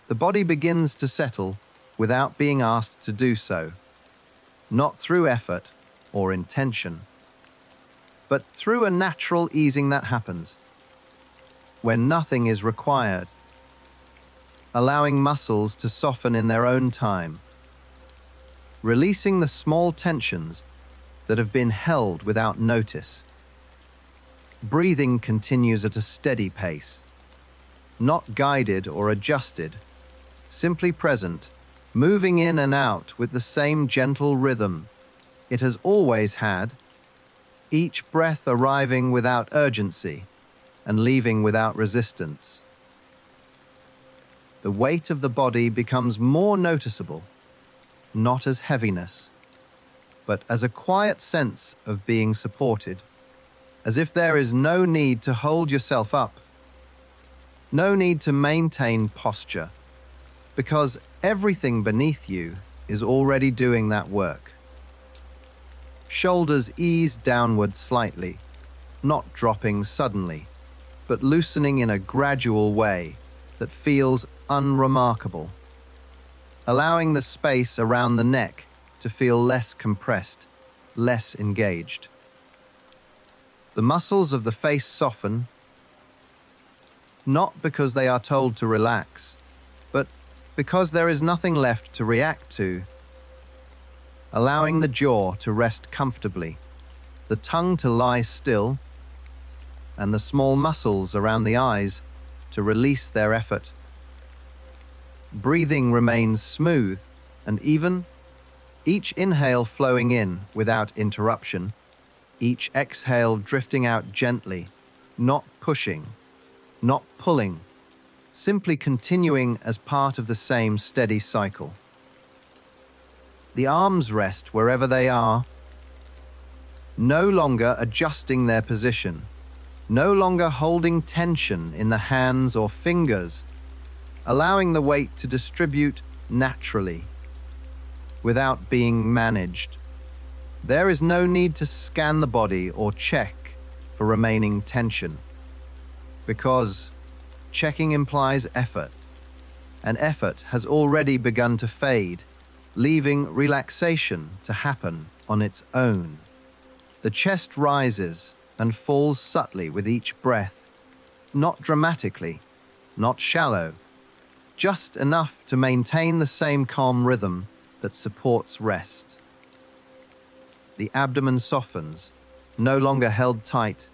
The body begins to settle without being asked to do so, not through effort or intention, but through a natural easing that happens when nothing is required, allowing muscles to soften in their own time, releasing the small tensions that have been held without notice. Breathing continues at a steady pace, not guided or adjusted, simply present, moving in and out with the same gentle rhythm it has always had, each breath arriving without urgency and leaving without resistance. The weight of the body becomes more noticeable, not as heaviness, but as a quiet sense of being supported, as if there is no need to hold yourself up, no need to maintain posture, because everything beneath you is already doing that work. Shoulders ease downward slightly, not dropping suddenly, but loosening in a gradual way that feels unremarkable, allowing the space around the neck to feel less compressed, less engaged. The muscles of the face soften, not because they are told to relax, but because there is nothing left to react to, allowing the jaw to rest comfortably, the tongue to lie still, and the small muscles around the eyes to release their effort. Breathing remains smooth and even, each inhale flowing in without interruption, each exhale drifting out gently, not pushing, not pulling, simply continuing as part of the same steady cycle. The arms rest wherever they are, no longer adjusting their position, no longer holding tension in the hands or fingers, allowing the weight to distribute naturally, without being managed. There is no need to scan the body or check for remaining tension, because checking implies effort, and effort has already begun to fade, leaving relaxation to happen on its own. The chest rises and falls subtly with each breath, not dramatically, not shallow, just enough to maintain the same calm rhythm that supports rest. The abdomen softens, no longer held tight,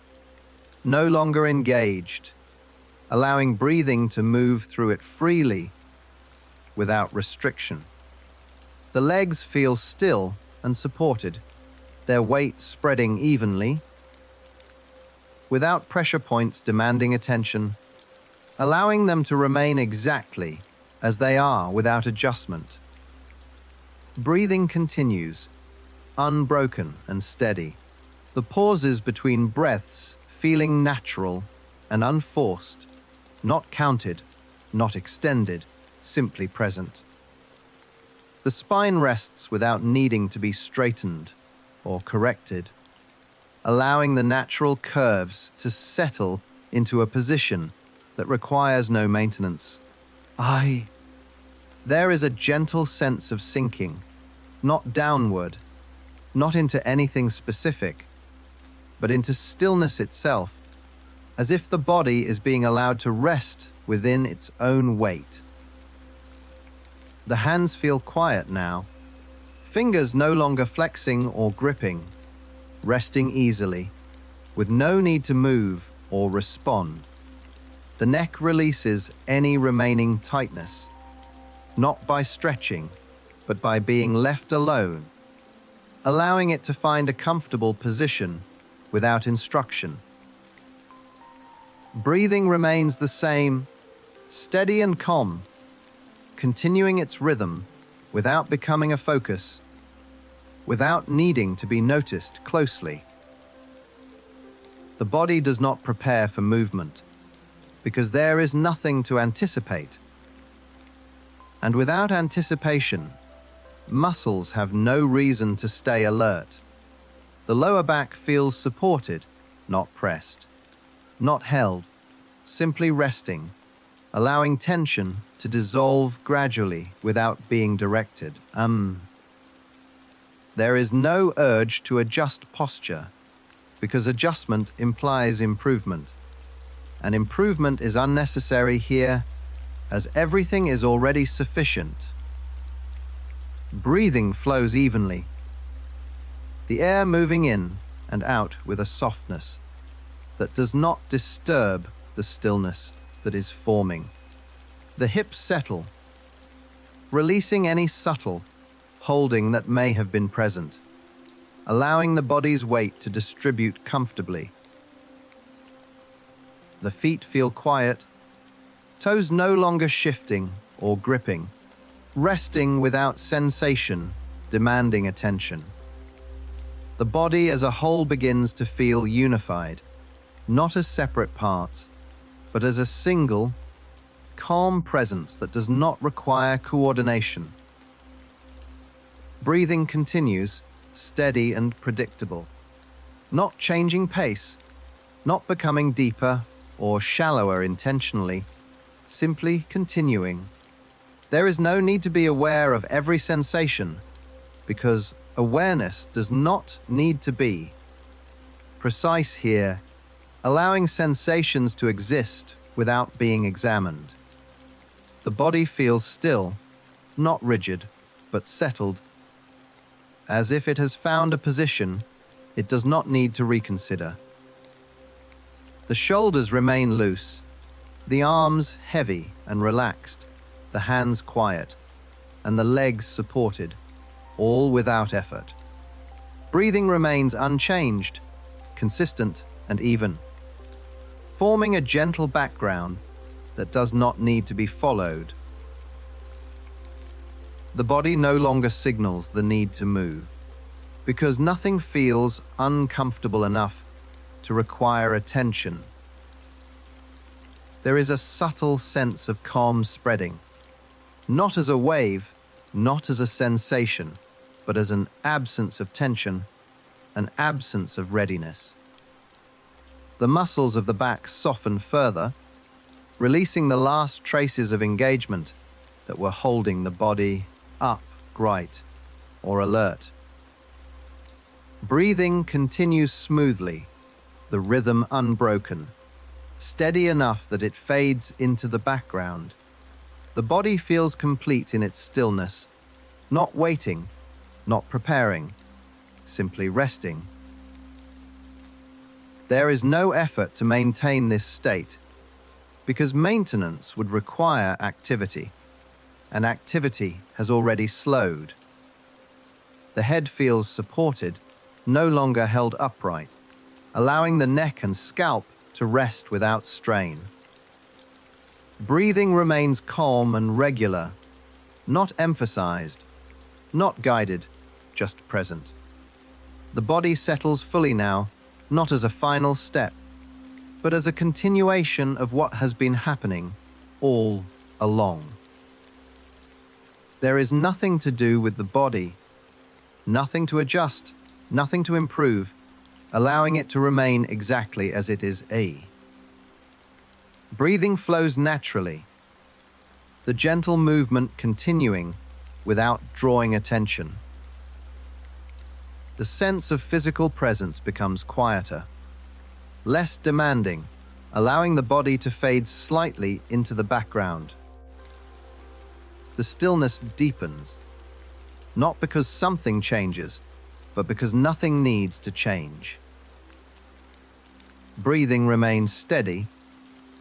no longer engaged, allowing breathing to move through it freely, without restriction. The legs feel still and supported, their weight spreading evenly, without pressure points demanding attention, allowing them to remain exactly as they are without adjustment. Breathing continues, unbroken and steady, the pauses between breaths feeling natural and unforced, not counted, not extended, simply present. The spine rests without needing to be straightened or corrected, allowing the natural curves to settle into a position that requires no maintenance. There is a gentle sense of sinking, not downward, not into anything specific, but into stillness itself, as if the body is being allowed to rest within its own weight. The hands feel quiet now, fingers no longer flexing or gripping, resting easily, with no need to move or respond. The neck releases any remaining tightness, not by stretching, but by being left alone, allowing it to find a comfortable position without instruction. Breathing remains the same, steady and calm, continuing its rhythm without becoming a focus, without needing to be noticed closely. The body does not prepare for movement, because there is nothing to anticipate. And without anticipation, muscles have no reason to stay alert. The lower back feels supported, not pressed, not held, simply resting, allowing tension to dissolve gradually without being directed. There is no urge to adjust posture, because adjustment implies improvement. And improvement is unnecessary here, as everything is already sufficient. Breathing flows evenly, the air moving in and out with a softness that does not disturb the stillness that is forming. The hips settle, releasing any subtle holding that may have been present, allowing the body's weight to distribute comfortably. The feet feel quiet, toes no longer shifting or gripping, resting without sensation, demanding attention. The body as a whole begins to feel unified, not as separate parts, but as a single, calm presence that does not require coordination. Breathing continues, steady and predictable, not changing pace, not becoming deeper or shallower intentionally, simply continuing. There is no need to be aware of every sensation, because awareness does not need to be precise here, allowing sensations to exist without being examined. The body feels still, not rigid, but settled, as if it has found a position it does not need to reconsider. The shoulders remain loose, the arms heavy and relaxed, the hands quiet, and the legs supported, all without effort. Breathing remains unchanged, consistent and even, forming a gentle background that does not need to be followed. The body no longer signals the need to move, because nothing feels uncomfortable enough to require attention. There is a subtle sense of calm spreading, not as a wave, not as a sensation, but as an absence of tension, an absence of readiness. The muscles of the back soften further, releasing the last traces of engagement that were holding the body upright or alert. Breathing continues smoothly, the rhythm unbroken, steady enough that it fades into the background. The body feels complete in its stillness, not waiting, not preparing, simply resting. There is no effort to maintain this state, because maintenance would require activity, and activity has already slowed. The head feels supported, no longer held upright, allowing the neck and scalp to rest without strain. Breathing remains calm and regular, not emphasized, not guided, just present. The body settles fully now, not as a final step, but as a continuation of what has been happening all along. There is nothing to do with the body, nothing to adjust, nothing to improve, allowing it to remain exactly as it is. Breathing flows naturally, the gentle movement continuing without drawing attention. The sense of physical presence becomes quieter, less demanding, allowing the body to fade slightly into the background. The stillness deepens, not because something changes, but because nothing needs to change. Breathing remains steady,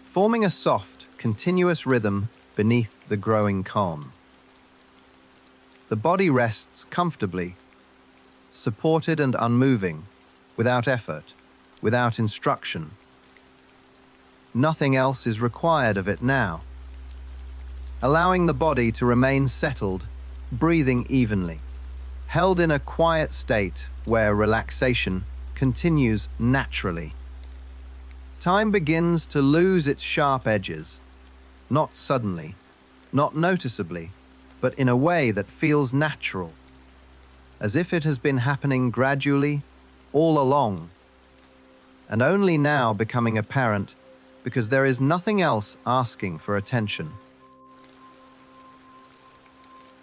forming a soft, continuous rhythm beneath the growing calm. The body rests comfortably, supported and unmoving, without effort, without instruction. Nothing else is required of it now, allowing the body to remain settled, breathing evenly, held in a quiet state where relaxation continues naturally. Time begins to lose its sharp edges, not suddenly, not noticeably, but in a way that feels natural, as if it has been happening gradually, all along, and only now becoming apparent because there is nothing else asking for attention.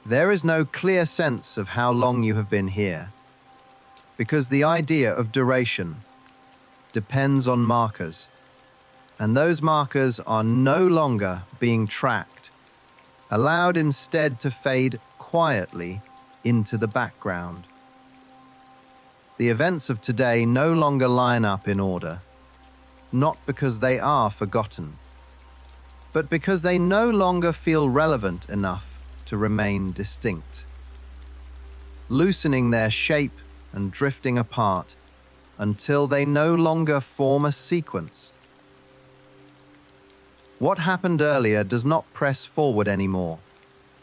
There is no clear sense of how long you have been here, because the idea of duration depends on markers, and those markers are no longer being tracked, allowed instead to fade quietly into the background. The events of today no longer line up in order, not because they are forgotten, but because they no longer feel relevant enough to remain distinct, loosening their shape and drifting apart until they no longer form a sequence. What happened earlier does not press forward anymore,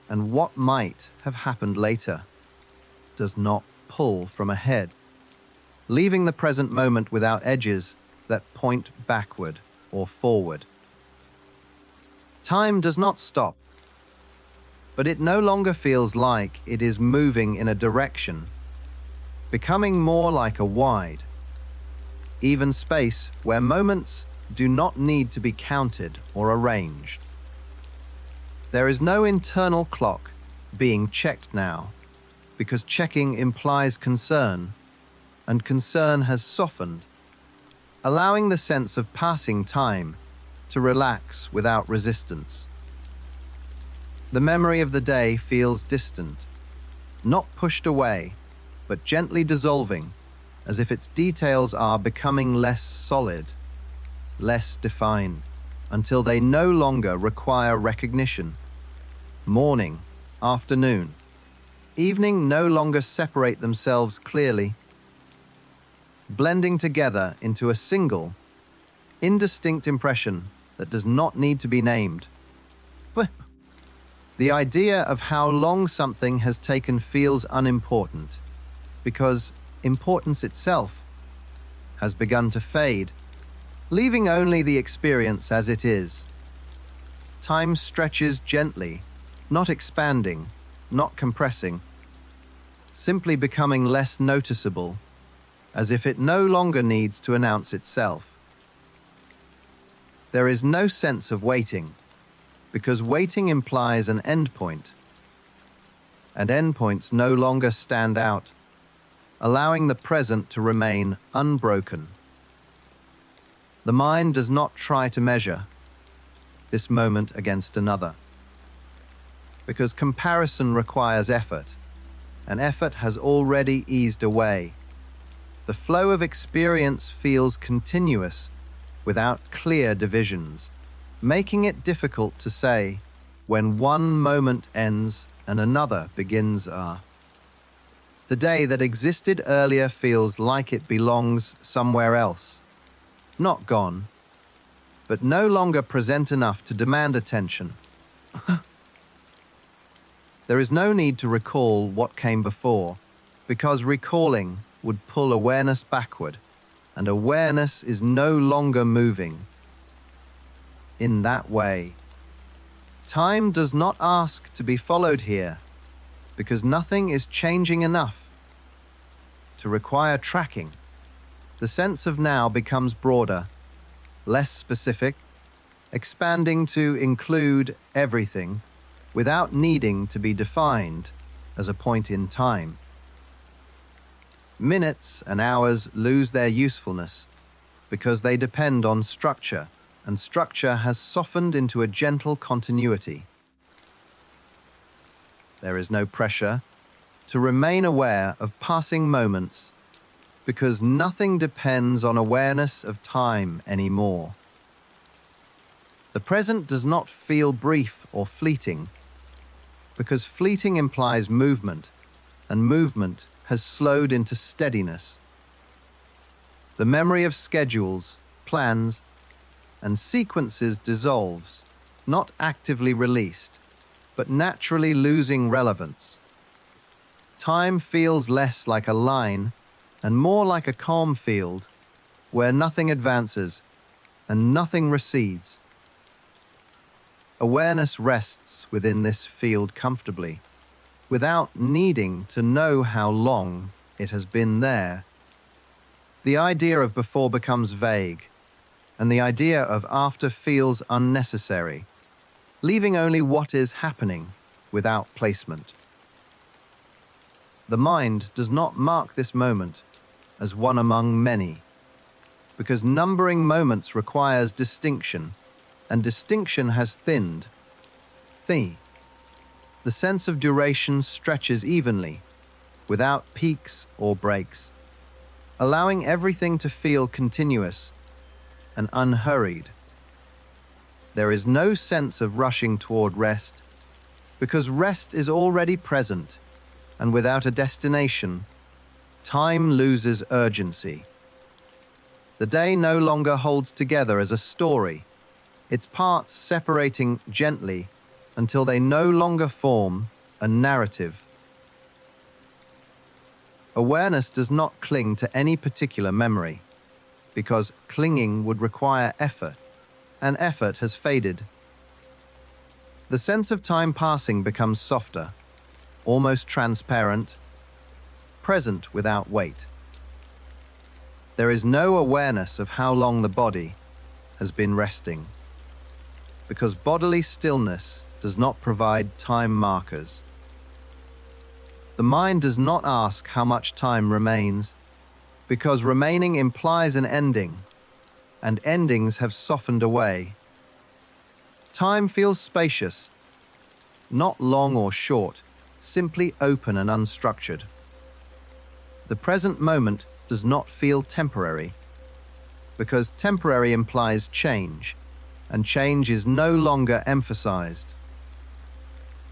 and what might have happened later does not pull from ahead, leaving the present moment without edges that point backward or forward. Time does not stop, but it no longer feels like it is moving in a direction, becoming more like a wide, even space where moments do not need to be counted or arranged. There is no internal clock being checked now, because checking implies concern, and concern has softened, allowing the sense of passing time to relax without resistance. The memory of the day feels distant, not pushed away, but gently dissolving, as if its details are becoming less solid, less defined, until they no longer require recognition. Morning, afternoon, evening no longer separate themselves clearly, blending together into a single, indistinct impression that does not need to be named. The idea of how long something has taken feels unimportant, because importance itself has begun to fade, leaving only the experience as it is. Time stretches gently, not expanding, not compressing, simply becoming less noticeable, as if it no longer needs to announce itself. There is no sense of waiting, because waiting implies an endpoint, and endpoints no longer stand out, allowing the present to remain unbroken. The mind does not try to measure this moment against another, because comparison requires effort, and effort has already eased away. The flow of experience feels continuous, without clear divisions, making it difficult to say when one moment ends and another begins. The day that existed earlier feels like it belongs somewhere else, not gone, but no longer present enough to demand attention. There is no need to recall what came before, because recalling would pull awareness backward, and awareness is no longer moving. In that way, time does not ask to be followed here, because nothing is changing enough to require tracking. The sense of now becomes broader, less specific, expanding to include everything without needing to be defined as a point in time. Minutes and hours lose their usefulness because they depend on structure, and structure has softened into a gentle continuity. There is no pressure to remain aware of passing moments because nothing depends on awareness of time anymore. The present does not feel brief or fleeting because fleeting implies movement, and movement has slowed into steadiness. The memory of schedules, plans, and sequences dissolves, not actively released, but naturally losing relevance. Time feels less like a line and more like a calm field where nothing advances and nothing recedes. Awareness rests within this field comfortably, without needing to know how long it has been there. The idea of before becomes vague, and the idea of after feels unnecessary, leaving only what is happening without placement. The mind does not mark this moment as one among many, because numbering moments requires distinction, and distinction has thinned. The sense of duration stretches evenly, without peaks or breaks, allowing everything to feel continuous and unhurried. There is no sense of rushing toward rest, because rest is already present, and without a destination, time loses urgency. The day no longer holds together as a story, its parts separating gently until they no longer form a narrative. Awareness does not cling to any particular memory, because clinging would require effort, and effort has faded. The sense of time passing becomes softer, almost transparent, present without weight. There is no awareness of how long the body has been resting, because bodily stillness does not provide time markers. The mind does not ask how much time remains, because remaining implies an ending, and endings have softened away. Time feels spacious, not long or short, simply open and unstructured. The present moment does not feel temporary, because temporary implies change, and change is no longer emphasized.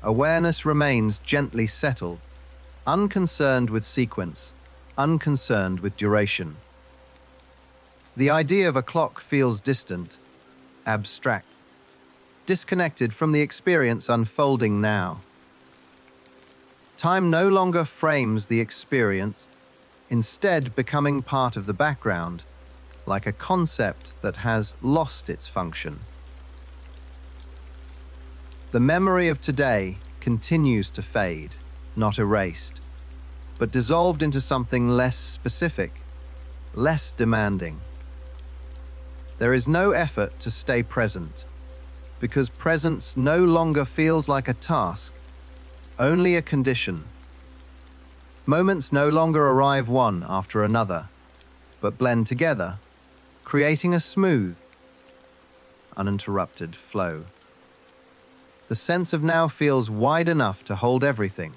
Awareness remains gently settled, unconcerned with sequence, unconcerned with duration. The idea of a clock feels distant, abstract, disconnected from the experience unfolding now. Time no longer frames the experience, instead becoming part of the background, like a concept that has lost its function. The memory of today continues to fade, not erased, but dissolved into something less specific, less demanding. There is no effort to stay present, because presence no longer feels like a task, only a condition. Moments no longer arrive one after another, but blend together, creating a smooth, uninterrupted flow. The sense of now feels wide enough to hold everything,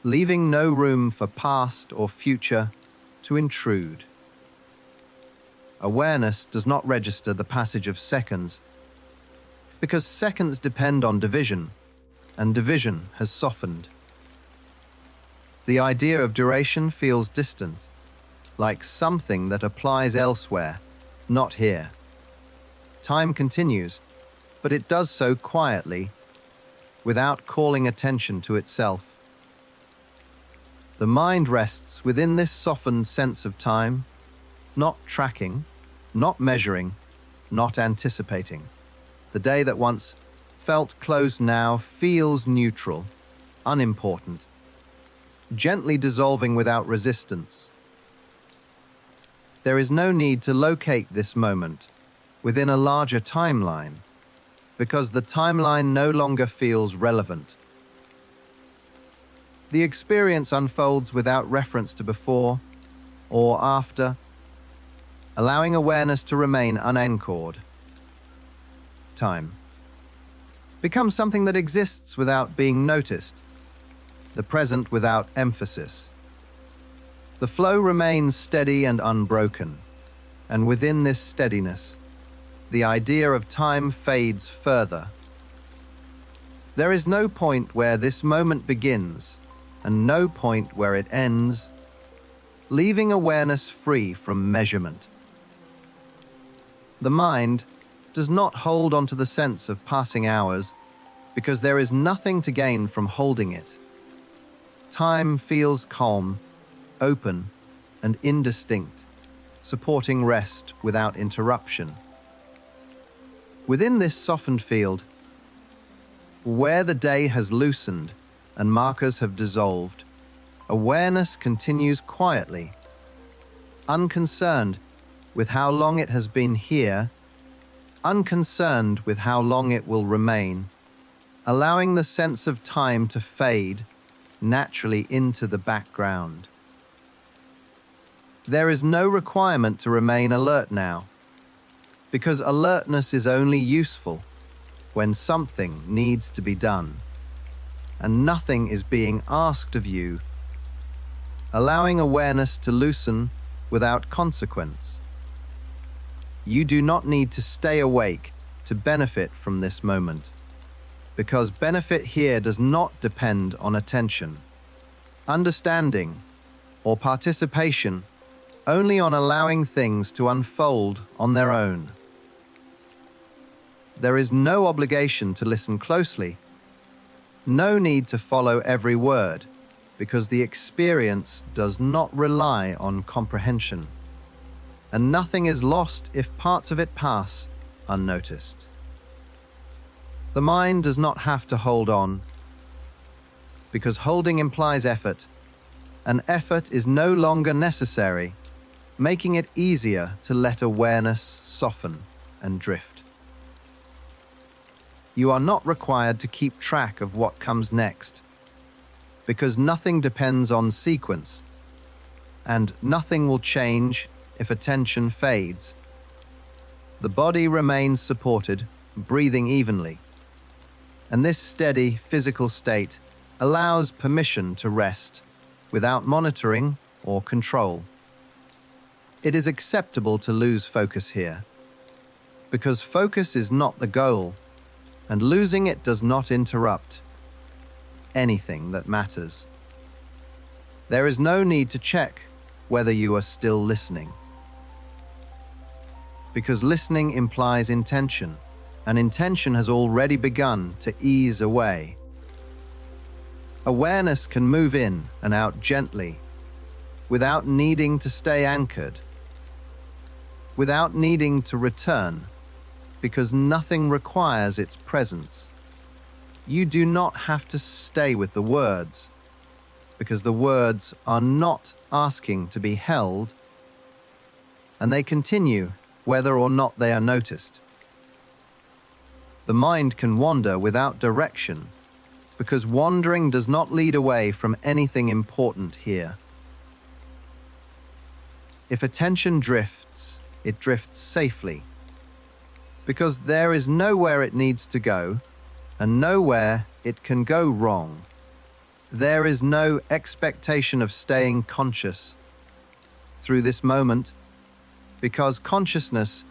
leaving no room for past or future to intrude. Awareness does not register the passage of seconds, because seconds depend on division, and division has softened. The idea of duration feels distant, like something that applies elsewhere, not here. Time continues, but it does so quietly, without calling attention to itself. The mind rests within this softened sense of time, not tracking, not measuring, not anticipating. The day that once felt close now feels neutral, unimportant, gently dissolving without resistance. There is no need to locate this moment within a larger timeline, because the timeline no longer feels relevant. The experience unfolds without reference to before or after, allowing awareness to remain unanchored. Time becomes something that exists without being noticed, the present without emphasis. The flow remains steady and unbroken, and within this steadiness, the idea of time fades further. There is no point where this moment begins, and no point where it ends, leaving awareness free from measurement. The mind does not hold onto the sense of passing hours, because there is nothing to gain from holding it. Time feels calm, open, and indistinct, supporting rest without interruption. Within this softened field, where the day has loosened and markers have dissolved, awareness continues quietly, unconcerned with how long it has been here unconcerned with how long it will remain, allowing the sense of time to fade naturally into the background. There is no requirement to remain alert now, because alertness is only useful when something needs to be done, and nothing is being asked of you, allowing awareness to loosen without consequence. You do not need to stay awake to benefit from this moment, because benefit here does not depend on attention, understanding, or participation, only on allowing things to unfold on their own. There is no obligation to listen closely, no need to follow every word, because the experience does not rely on comprehension, and nothing is lost if parts of it pass unnoticed. The mind does not have to hold on, because holding implies effort, and effort is no longer necessary, making it easier to let awareness soften and drift. You are not required to keep track of what comes next, because nothing depends on sequence, and nothing will change if attention fades. The body remains supported, breathing evenly, and this steady physical state allows permission to rest without monitoring or control. It is acceptable to lose focus here, because focus is not the goal, and losing it does not interrupt anything that matters. There is no need to check whether you are still listening, because listening implies intention, and intention has already begun to ease away. Awareness can move in and out gently, without needing to stay anchored, without needing to return, because nothing requires its presence. You do not have to stay with the words, because the words are not asking to be held, and they continue whether or not they are noticed. The mind can wander without direction, because wandering does not lead away from anything important here. If attention drifts, it drifts safely, because there is nowhere it needs to go, and nowhere it can go wrong. There is no expectation of staying conscious through this moment, because consciousness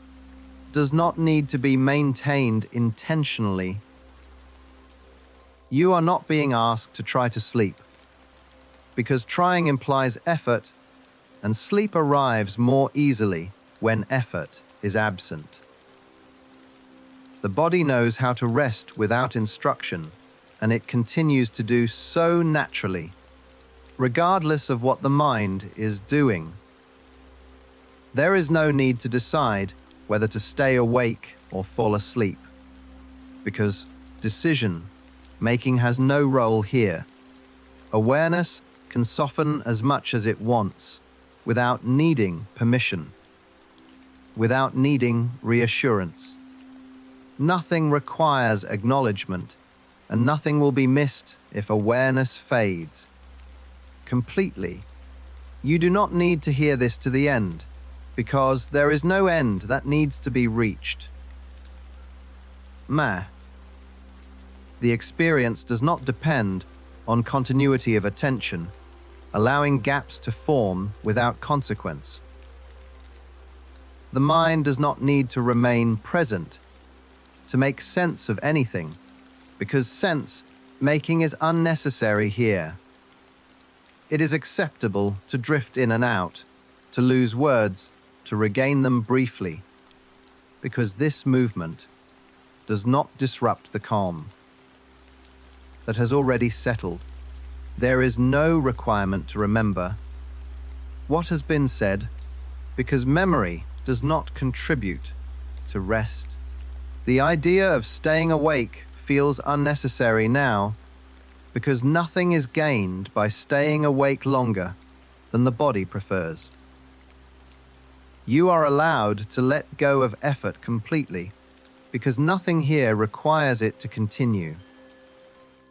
does not need to be maintained intentionally. You are not being asked to try to sleep, because trying implies effort, and sleep arrives more easily when effort is absent. The body knows how to rest without instruction, and it continues to do so naturally, regardless of what the mind is doing. There is no need to decide whether to stay awake or fall asleep, because decision-making has no role here. Awareness can soften as much as it wants, without needing permission, without needing reassurance. Nothing requires acknowledgement, and nothing will be missed if awareness fades completely. You do not need to hear this to the end, because there is no end that needs to be reached. The experience does not depend on continuity of attention, allowing gaps to form without consequence. The mind does not need to remain present to make sense of anything, because sense-making is unnecessary here. It is acceptable to drift in and out, to lose words, to regain them briefly, because this movement does not disrupt the calm that has already settled. There is no requirement to remember what has been said, because memory does not contribute to rest. The idea of staying awake feels unnecessary now, because nothing is gained by staying awake longer than the body prefers. You are allowed to let go of effort completely, because nothing here requires it to continue.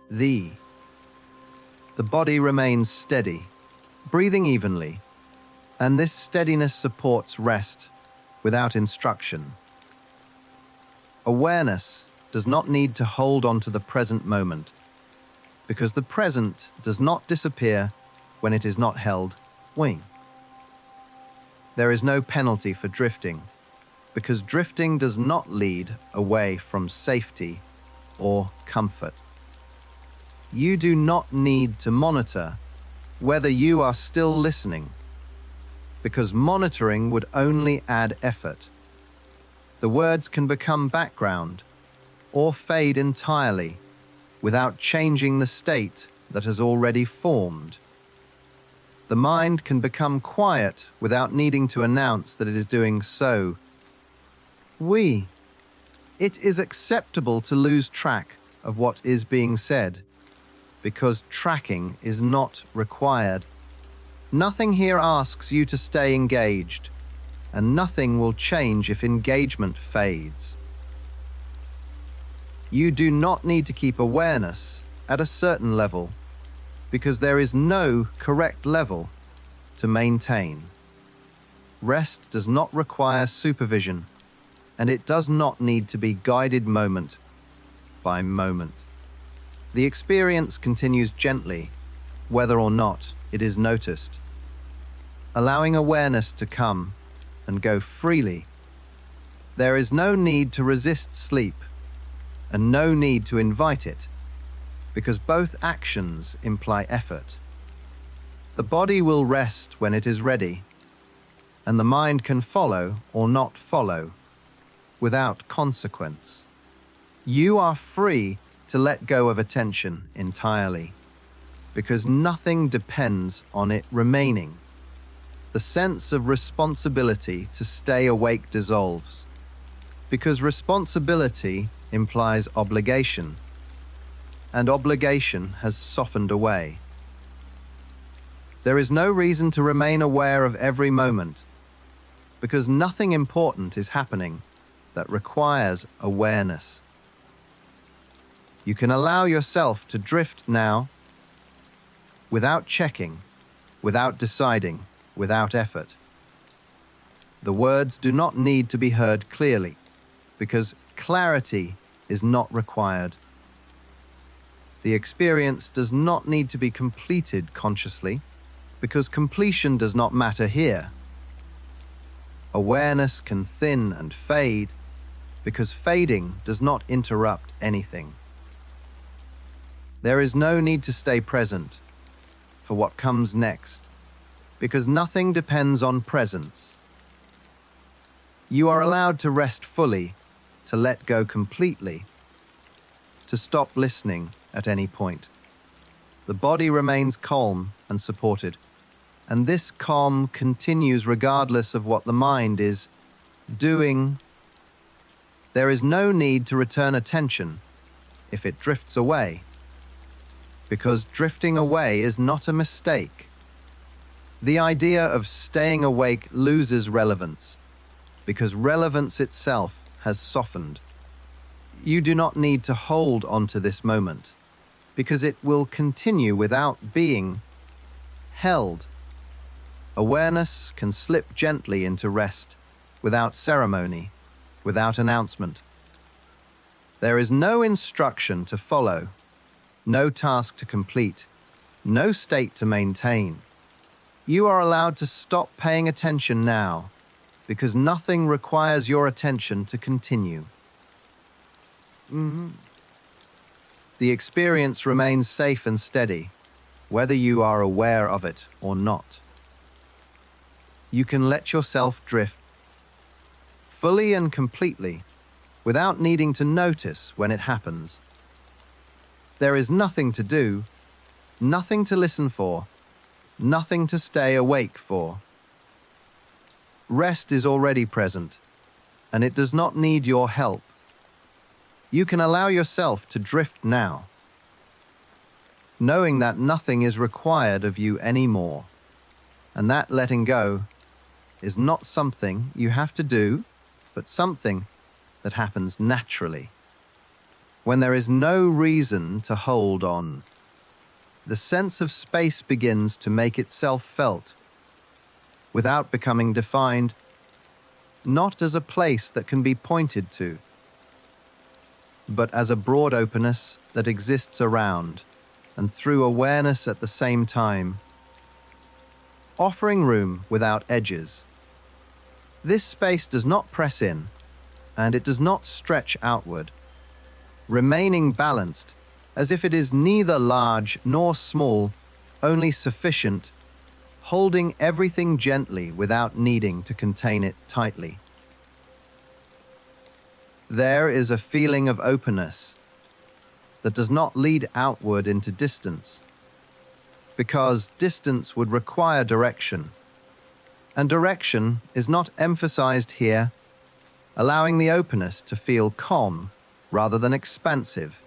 The body remains steady, breathing evenly, and this steadiness supports rest without instruction. Awareness does not need to hold on to the present moment, because the present does not disappear when it is not held wing. There is no penalty for drifting, because drifting does not lead away from safety or comfort. You do not need to monitor whether you are still listening, because monitoring would only add effort. The words can become background or fade entirely without changing the state that has already formed. The mind can become quiet without needing to announce that it is doing so. It is acceptable to lose track of what is being said, because tracking is not required. Nothing here asks you to stay engaged, and nothing will change if engagement fades. You do not need to keep awareness at a certain level, because there is no correct level to maintain. Rest does not require supervision, and it does not need to be guided moment by moment. The experience continues gently, whether or not it is noticed, allowing awareness to come and go freely. There is no need to resist sleep, and no need to invite it, because both actions imply effort. The body will rest when it is ready, and the mind can follow or not follow without consequence. You are free to let go of attention entirely, because nothing depends on it remaining. The sense of responsibility to stay awake dissolves, because responsibility implies obligation, and obligation has softened away. There is no reason to remain aware of every moment, because nothing important is happening that requires awareness. You can allow yourself to drift now, without checking, without deciding, without effort. The words do not need to be heard clearly, because clarity is not required. The experience does not need to be completed consciously, because completion does not matter here. Awareness can thin and fade, because fading does not interrupt anything. There is no need to stay present for what comes next, because nothing depends on presence. You are allowed to rest fully, to let go completely, to stop listening at any point. The body remains calm and supported, and this calm continues regardless of what the mind is doing. There is no need to return attention if it drifts away, because drifting away is not a mistake. The idea of staying awake loses relevance, because relevance itself has softened. You do not need to hold onto this moment, because it will continue without being held. Awareness can slip gently into rest, without ceremony, without announcement. There is no instruction to follow, no task to complete, no state to maintain. You are allowed to stop paying attention now, because nothing requires your attention to continue. The experience remains safe and steady, whether you are aware of it or not. You can let yourself drift fully and completely, without needing to notice when it happens. There is nothing to do, nothing to listen for, nothing to stay awake for. Rest is already present, and it does not need your help. You can allow yourself to drift now, knowing that nothing is required of you anymore, and that letting go is not something you have to do, but something that happens naturally. When there is no reason to hold on, the sense of space begins to make itself felt, without becoming defined, not as a place that can be pointed to, but as a broad openness that exists around and through awareness at the same time, offering room without edges. This space does not press in, and it does not stretch outward, remaining balanced as if it is neither large nor small, only sufficient, holding everything gently without needing to contain it tightly. There is a feeling of openness that does not lead outward into distance, because distance would require direction, and direction is not emphasized here, allowing the openness to feel calm rather than expansive.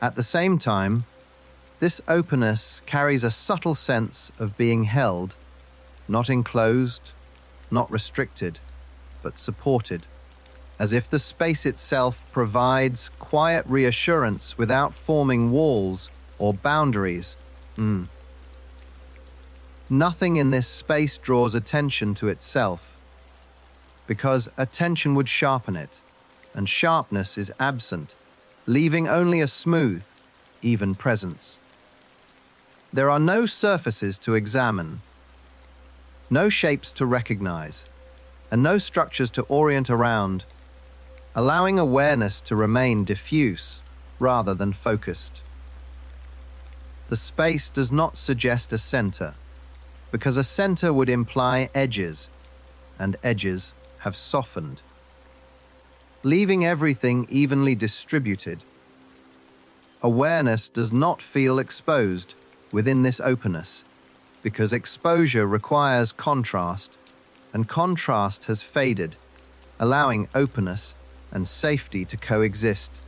At the same time, this openness carries a subtle sense of being held, not enclosed, not restricted, but supported, as if the space itself provides quiet reassurance without forming walls or boundaries. Nothing in this space draws attention to itself, because attention would sharpen it, and sharpness is absent, leaving only a smooth, even presence. There are no surfaces to examine, no shapes to recognize, and no structures to orient around, allowing awareness to remain diffuse rather than focused. The space does not suggest a center, because a center would imply edges, and edges have softened, leaving everything evenly distributed. Awareness does not feel exposed within this openness, because exposure requires contrast, and contrast has faded, allowing openness and safety to coexist.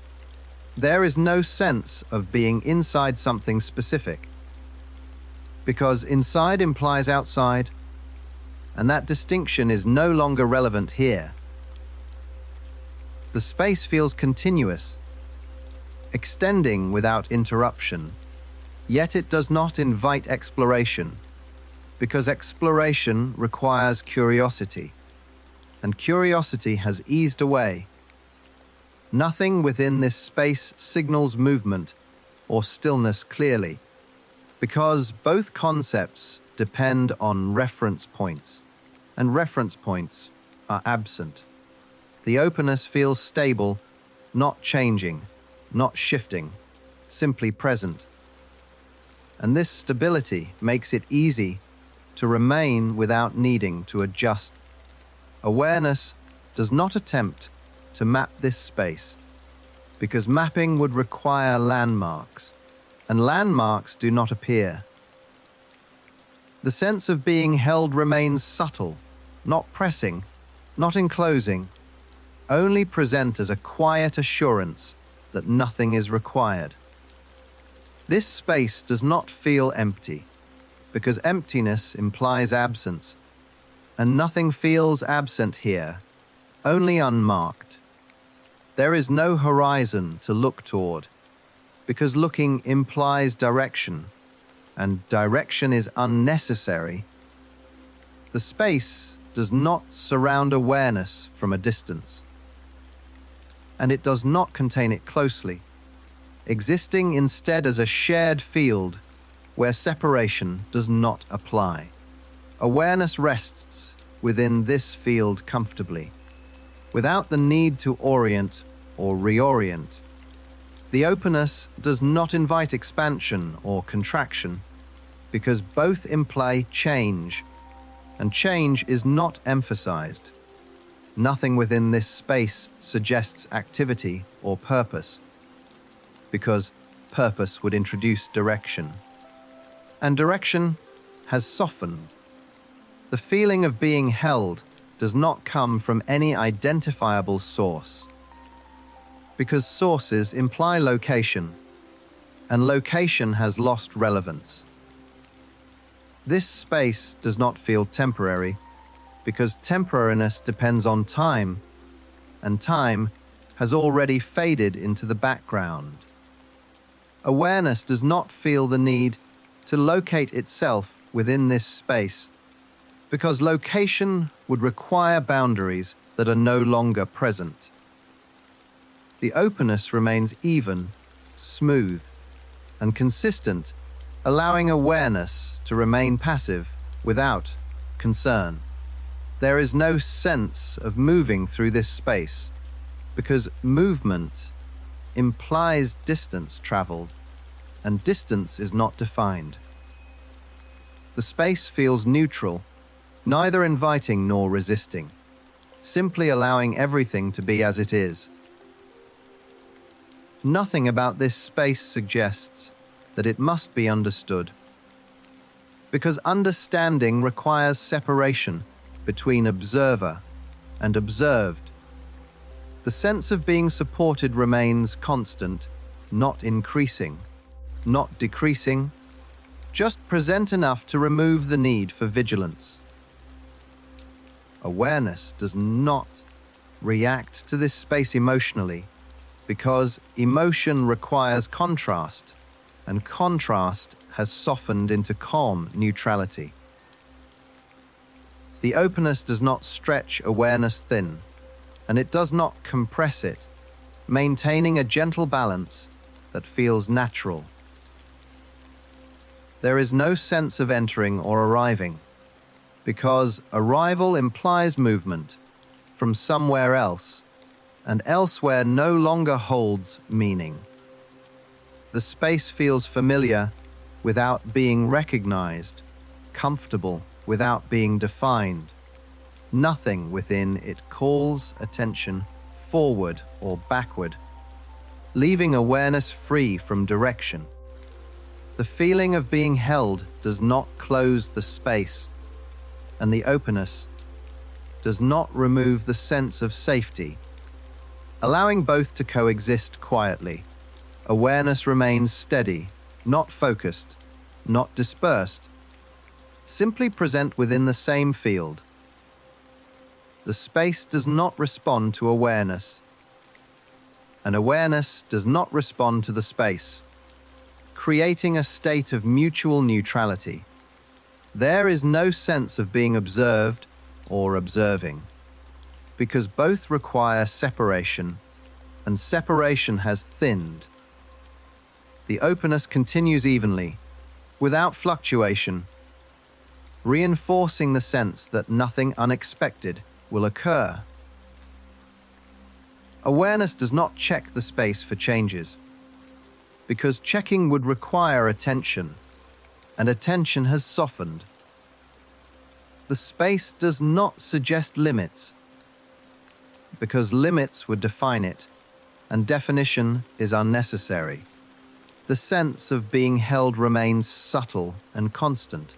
There is no sense of being inside something specific, because inside implies outside, and that distinction is no longer relevant here. The space feels continuous, extending without interruption, yet it does not invite exploration, because exploration requires curiosity, and curiosity has eased away. Nothing within this space signals movement or stillness clearly, because both concepts depend on reference points, and reference points are absent. The openness feels stable, not changing, not shifting, simply present. And this stability makes it easy to remain without needing to adjust. Awareness does not attempt to map this space, because mapping would require landmarks, and landmarks do not appear. The sense of being held remains subtle, not pressing, not enclosing, only present as a quiet assurance that nothing is required. This space does not feel empty, because emptiness implies absence, and nothing feels absent here, only unmarked. There is no horizon to look toward, because looking implies direction, and direction is unnecessary. The space does not surround awareness from a distance, and it does not contain it closely, existing instead as a shared field where separation does not apply. Awareness rests within this field comfortably, without the need to orient or reorient. The openness does not invite expansion or contraction, because both imply change, and change is not emphasized. Nothing within this space suggests activity or purpose, because purpose would introduce direction. And direction has softened. The feeling of being held does not come from any identifiable source, because sources imply location, and location has lost relevance. This space does not feel temporary, because temporariness depends on time, and time has already faded into the background. Awareness does not feel the need to locate itself within this space, because location would require boundaries that are no longer present. The openness remains even, smooth, and consistent, allowing awareness to remain passive without concern. There is no sense of moving through this space, because movement implies distance traveled, and distance is not defined. The space feels neutral, neither inviting nor resisting, simply allowing everything to be as it is. Nothing about this space suggests that it must be understood, because understanding requires separation between observer and observed. The sense of being supported remains constant, not increasing, not decreasing, just present enough to remove the need for vigilance. Awareness does not react to this space emotionally, because emotion requires contrast, and contrast has softened into calm neutrality. The openness does not stretch awareness thin, and it does not compress it, maintaining a gentle balance that feels natural. There is no sense of entering or arriving, because arrival implies movement from somewhere else, and elsewhere no longer holds meaning. The space feels familiar without being recognized, comfortable without being defined. Nothing within it calls attention forward or backward, leaving awareness free from direction. The feeling of being held does not close the space, and the openness does not remove the sense of safety. Allowing both to coexist quietly, awareness remains steady, not focused, not dispersed, simply present within the same field. The space does not respond to awareness, and awareness does not respond to the space, creating a state of mutual neutrality. There is no sense of being observed or observing, because both require separation, and separation has thinned. The openness continues evenly, without fluctuation, reinforcing the sense that nothing unexpected will occur. Awareness does not check the space for changes, because checking would require attention, and attention has softened. The space does not suggest limits, because limits would define it, and definition is unnecessary. The sense of being held remains subtle and constant,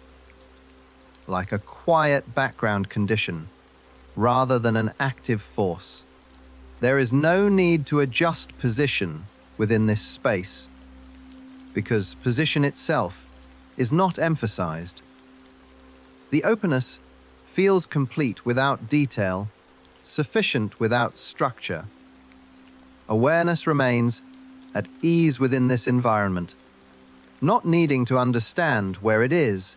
like a quiet background condition, rather than an active force. There is no need to adjust position within this space, because position itself is not emphasized. The openness feels complete without detail, sufficient without structure. Awareness remains at ease within this environment, not needing to understand where it is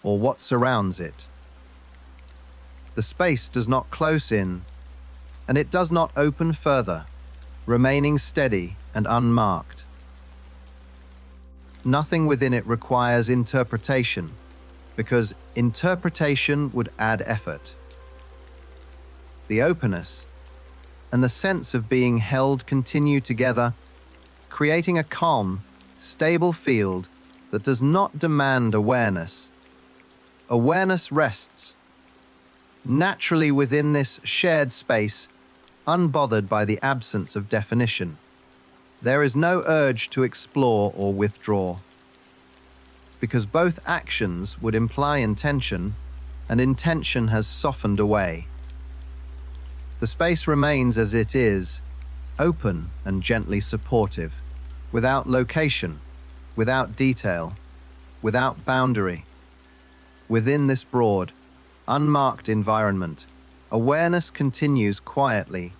or what surrounds it. The space does not close in, and it does not open further, remaining steady and unmarked. Nothing within it requires interpretation, because interpretation would add effort. The openness and the sense of being held continue together, creating a calm, stable field that does not demand awareness. Awareness rests naturally within this shared space, unbothered by the absence of definition. There is no urge to explore or withdraw, because both actions would imply intention, and intention has softened away. The space remains as it is, open and gently supportive, without location, without detail, without boundary. Within this broad, unmarked environment, awareness continues quietly,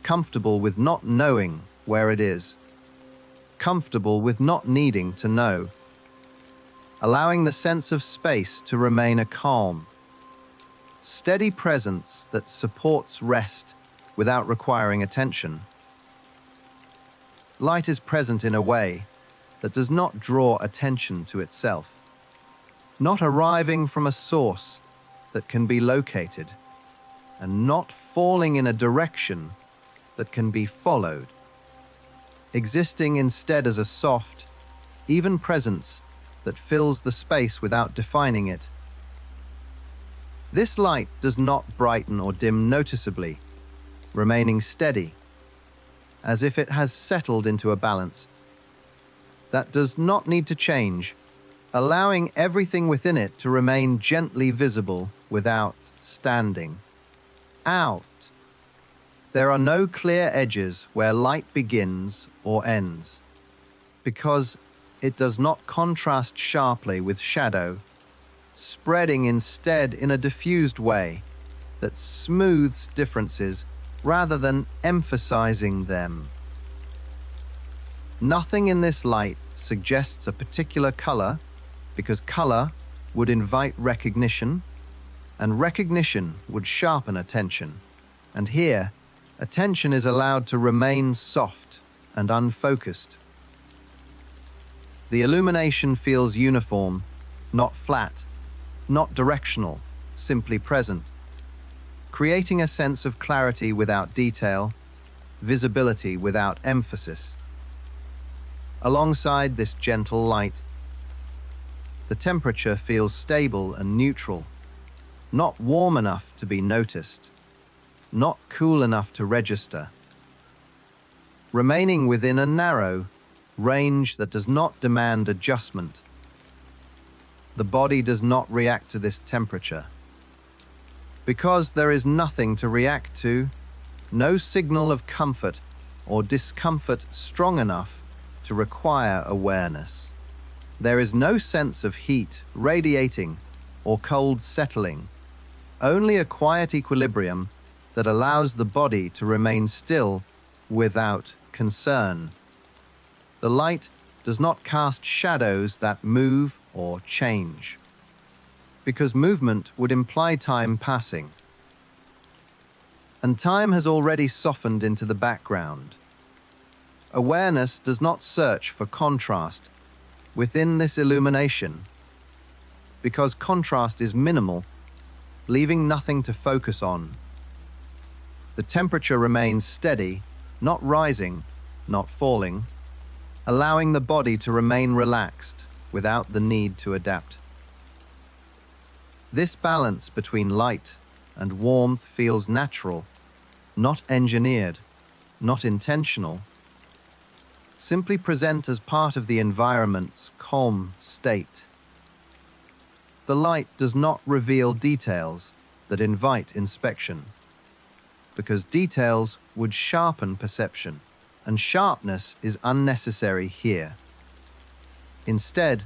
comfortable with not knowing where it is, comfortable with not needing to know, allowing the sense of space to remain a calm, steady presence that supports rest without requiring attention. Light is present in a way that does not draw attention to itself, not arriving from a source that can be located, and not falling in a direction that can be followed, existing instead as a soft, even presence that fills the space without defining it. This light does not brighten or dim noticeably, remaining steady, as if it has settled into a balance that does not need to change, allowing everything within it to remain gently visible without standing out. There are no clear edges where light begins or ends, because it does not contrast sharply with shadow, spreading instead in a diffused way that smooths differences rather than emphasizing them. Nothing in this light suggests a particular color, because color would invite recognition, and recognition would sharpen attention. And here, attention is allowed to remain soft and unfocused. The illumination feels uniform, not flat, not directional, simply present, creating a sense of clarity without detail, visibility without emphasis. Alongside this gentle light, the temperature feels stable and neutral, not warm enough to be noticed, not cool enough to register, remaining within a narrow range that does not demand adjustment. The body does not react to this temperature. Because there is nothing to react to, no signal of comfort or discomfort strong enough to require awareness. There is no sense of heat radiating or cold settling, only a quiet equilibrium that allows the body to remain still without concern. The light does not cast shadows that move or change, because movement would imply time passing, and time has already softened into the background. Awareness does not search for contrast within this illumination, because contrast is minimal, leaving nothing to focus on. The temperature remains steady, not rising, not falling, allowing the body to remain relaxed without the need to adapt. This balance between light and warmth feels natural, not engineered, not intentional, simply present as part of the environment's calm state. The light does not reveal details that invite inspection, because details would sharpen perception, and sharpness is unnecessary here. Instead,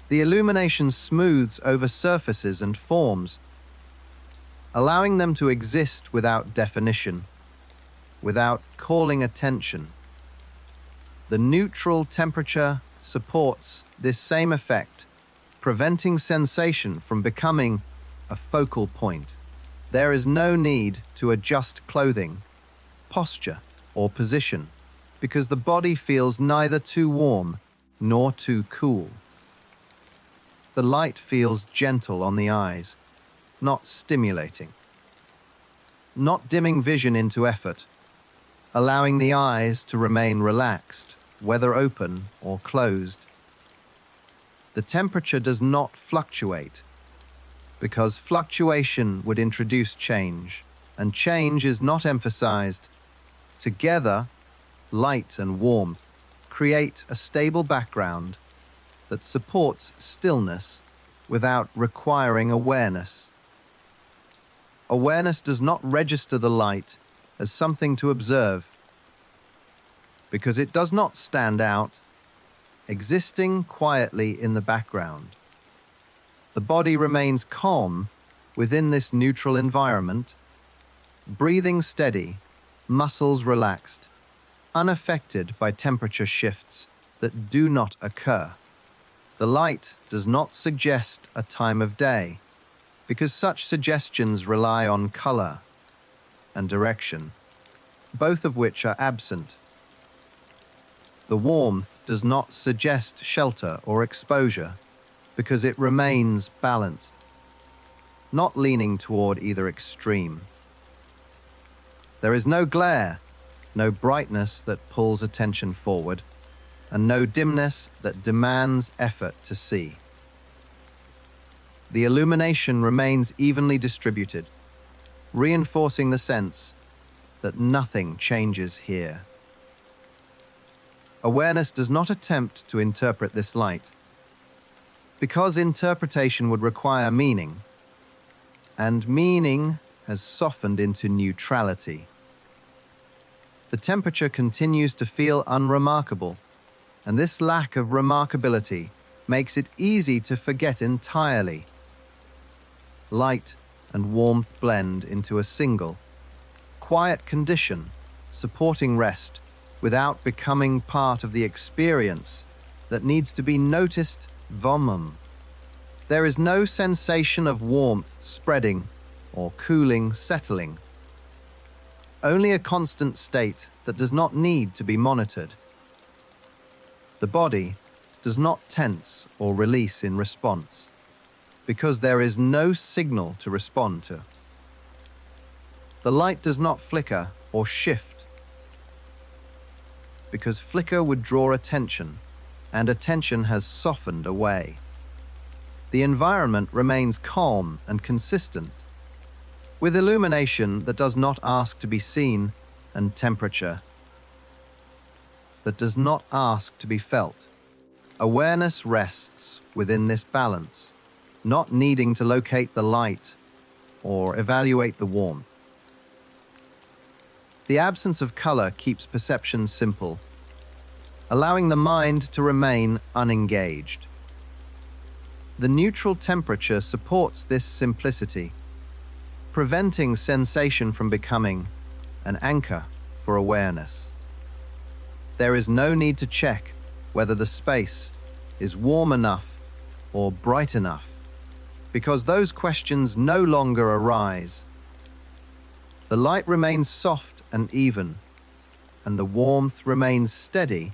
the illumination smooths over surfaces and forms, allowing them to exist without definition, without calling attention. The neutral temperature supports this same effect, preventing sensation from becoming a focal point. There is no need to adjust clothing, posture, or position, because the body feels neither too warm nor too cool. The light feels gentle on the eyes, not stimulating, not dimming vision into effort, allowing the eyes to remain relaxed, whether open or closed. The temperature does not fluctuate, because fluctuation would introduce change, and change is not emphasized. Together, light and warmth create a stable background that supports stillness without requiring awareness. Awareness does not register the light as something to observe, because it does not stand out, existing quietly in the background. The body remains calm within this neutral environment, breathing steady, muscles relaxed, unaffected by temperature shifts that do not occur. The light does not suggest a time of day, because such suggestions rely on color and direction, both of which are absent. The warmth does not suggest shelter or exposure, because it remains balanced, not leaning toward either extreme. There is no glare, no brightness that pulls attention forward, and no dimness that demands effort to see. The illumination remains evenly distributed, reinforcing the sense that nothing changes here. Awareness does not attempt to interpret this light, because interpretation would require meaning, and meaning has softened into neutrality. The temperature continues to feel unremarkable, and this lack of remarkability makes it easy to forget entirely. Light and warmth blend into a single, quiet condition, supporting rest without becoming part of the experience that needs to be noticed vomum. There is no sensation of warmth spreading or cooling settling, only a constant state that does not need to be monitored. The body does not tense or release in response, because there is no signal to respond to. The light does not flicker or shift, because flicker would draw attention, and attention has softened away. The environment remains calm and consistent, with illumination that does not ask to be seen and temperature that does not ask to be felt. Awareness rests within this balance, not needing to locate the light or evaluate the warmth. The absence of color keeps perception simple, allowing the mind to remain unengaged. The neutral temperature supports this simplicity, preventing sensation from becoming an anchor for awareness. There is no need to check whether the space is warm enough or bright enough, because those questions no longer arise. The light remains soft and even, and the warmth remains steady,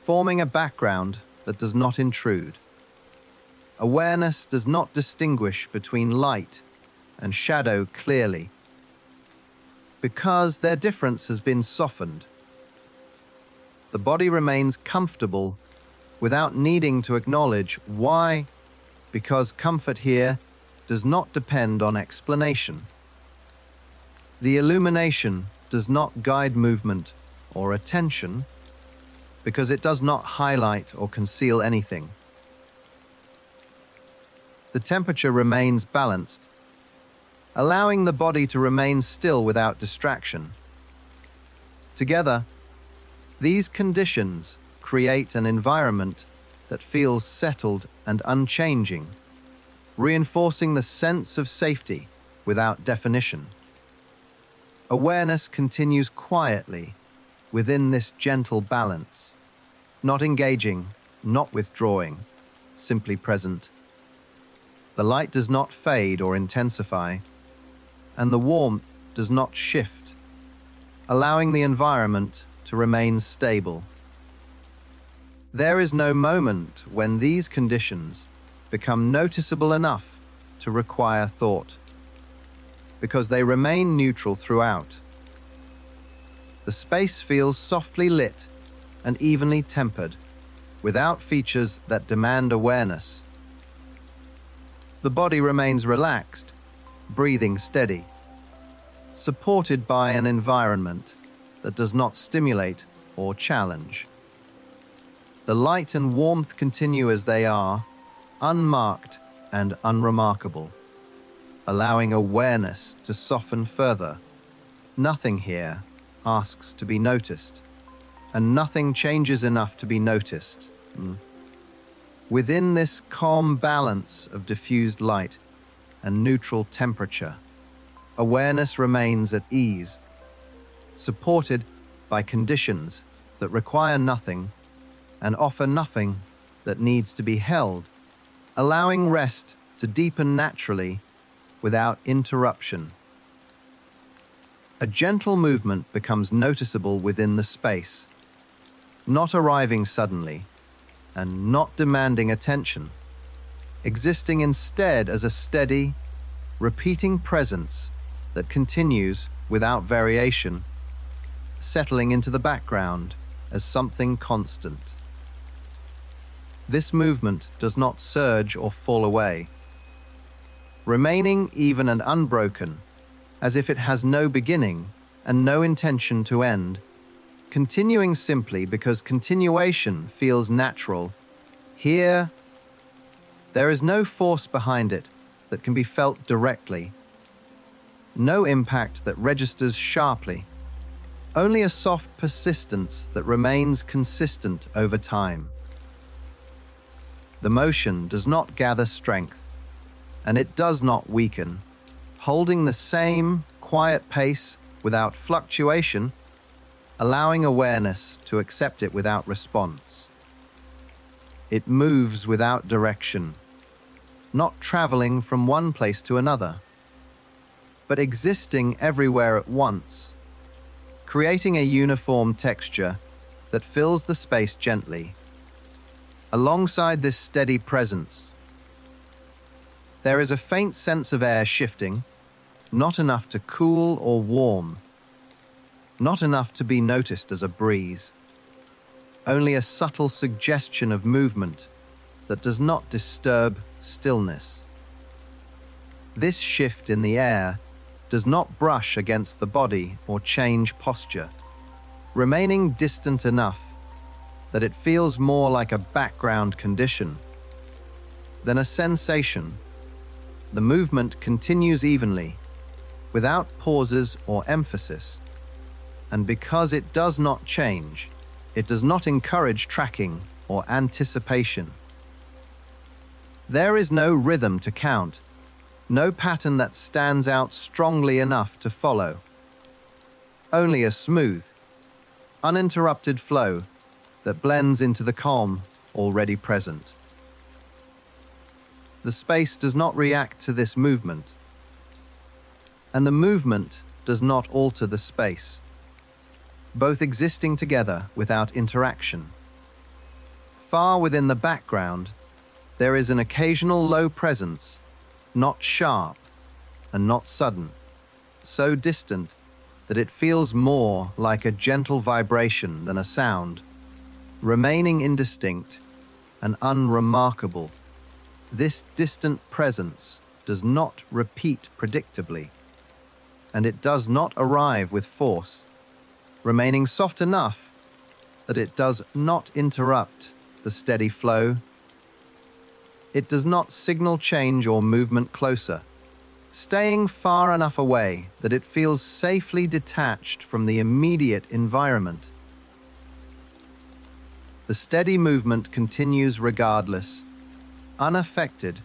forming a background that does not intrude. Awareness does not distinguish between light and shadow clearly, because their difference has been softened. The body remains comfortable without needing to acknowledge why, because comfort here does not depend on explanation. The illumination does not guide movement or attention, because it does not highlight or conceal anything. The temperature remains balanced, allowing the body to remain still without distraction. Together, these conditions create an environment that feels settled and unchanging, reinforcing the sense of safety without definition. Awareness continues quietly within this gentle balance, not engaging, not withdrawing, simply present. The light does not fade or intensify, and the warmth does not shift, allowing the environment to remain stable. There is no moment when these conditions become noticeable enough to require thought, because they remain neutral throughout. The space feels softly lit and evenly tempered, without features that demand awareness. The body remains relaxed, breathing steady, supported by an environment that does not stimulate or challenge. The light and warmth continue as they are, unmarked and unremarkable, allowing awareness to soften further. Nothing here asks to be noticed, and nothing changes enough to be noticed. Within this calm balance of diffused light and neutral temperature, awareness remains at ease, supported by conditions that require nothing and offer nothing that needs to be held, allowing rest to deepen naturally without interruption. A gentle movement becomes noticeable within the space, not arriving suddenly and not demanding attention, existing instead as a steady, repeating presence that continues without variation, settling into the background as something constant. This movement does not surge or fall away, remaining even and unbroken, as if it has no beginning and no intention to end, continuing simply because continuation feels natural. Here, there is no force behind it that can be felt directly, no impact that registers sharply, only a soft persistence that remains consistent over time. The motion does not gather strength, and it does not weaken, holding the same quiet pace without fluctuation, allowing awareness to accept it without response. It moves without direction, not traveling from one place to another, but existing everywhere at once, creating a uniform texture that fills the space gently. Alongside this steady presence, there is a faint sense of air shifting, not enough to cool or warm, not enough to be noticed as a breeze, only a subtle suggestion of movement that does not disturb stillness. This shift in the air does not brush against the body or change posture, remaining distant enough that it feels more like a background condition than a sensation. The movement continues evenly, without pauses or emphasis, and because it does not change, it does not encourage tracking or anticipation. There is no rhythm to count, no pattern that stands out strongly enough to follow. Only a smooth, uninterrupted flow that blends into the calm already present. The space does not react to this movement, and the movement does not alter the space, both existing together without interaction. Far within the background, there is an occasional low presence, not sharp and not sudden, so distant that it feels more like a gentle vibration than a sound, remaining indistinct and unremarkable. This distant presence does not repeat predictably, and it does not arrive with force, remaining soft enough that it does not interrupt the steady flow. It does not signal change or movement closer, staying far enough away that it feels safely detached from the immediate environment. The steady movement continues regardless, unaffected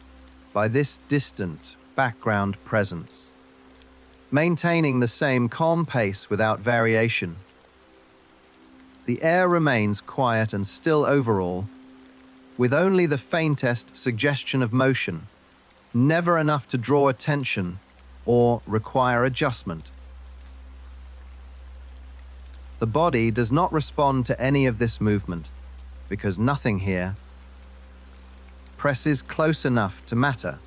by this distant background presence, maintaining the same calm pace without variation. The air remains quiet and still overall, with only the faintest suggestion of motion, never enough to draw attention or require adjustment. The body does not respond to any of this movement, because nothing here presses close enough to matter,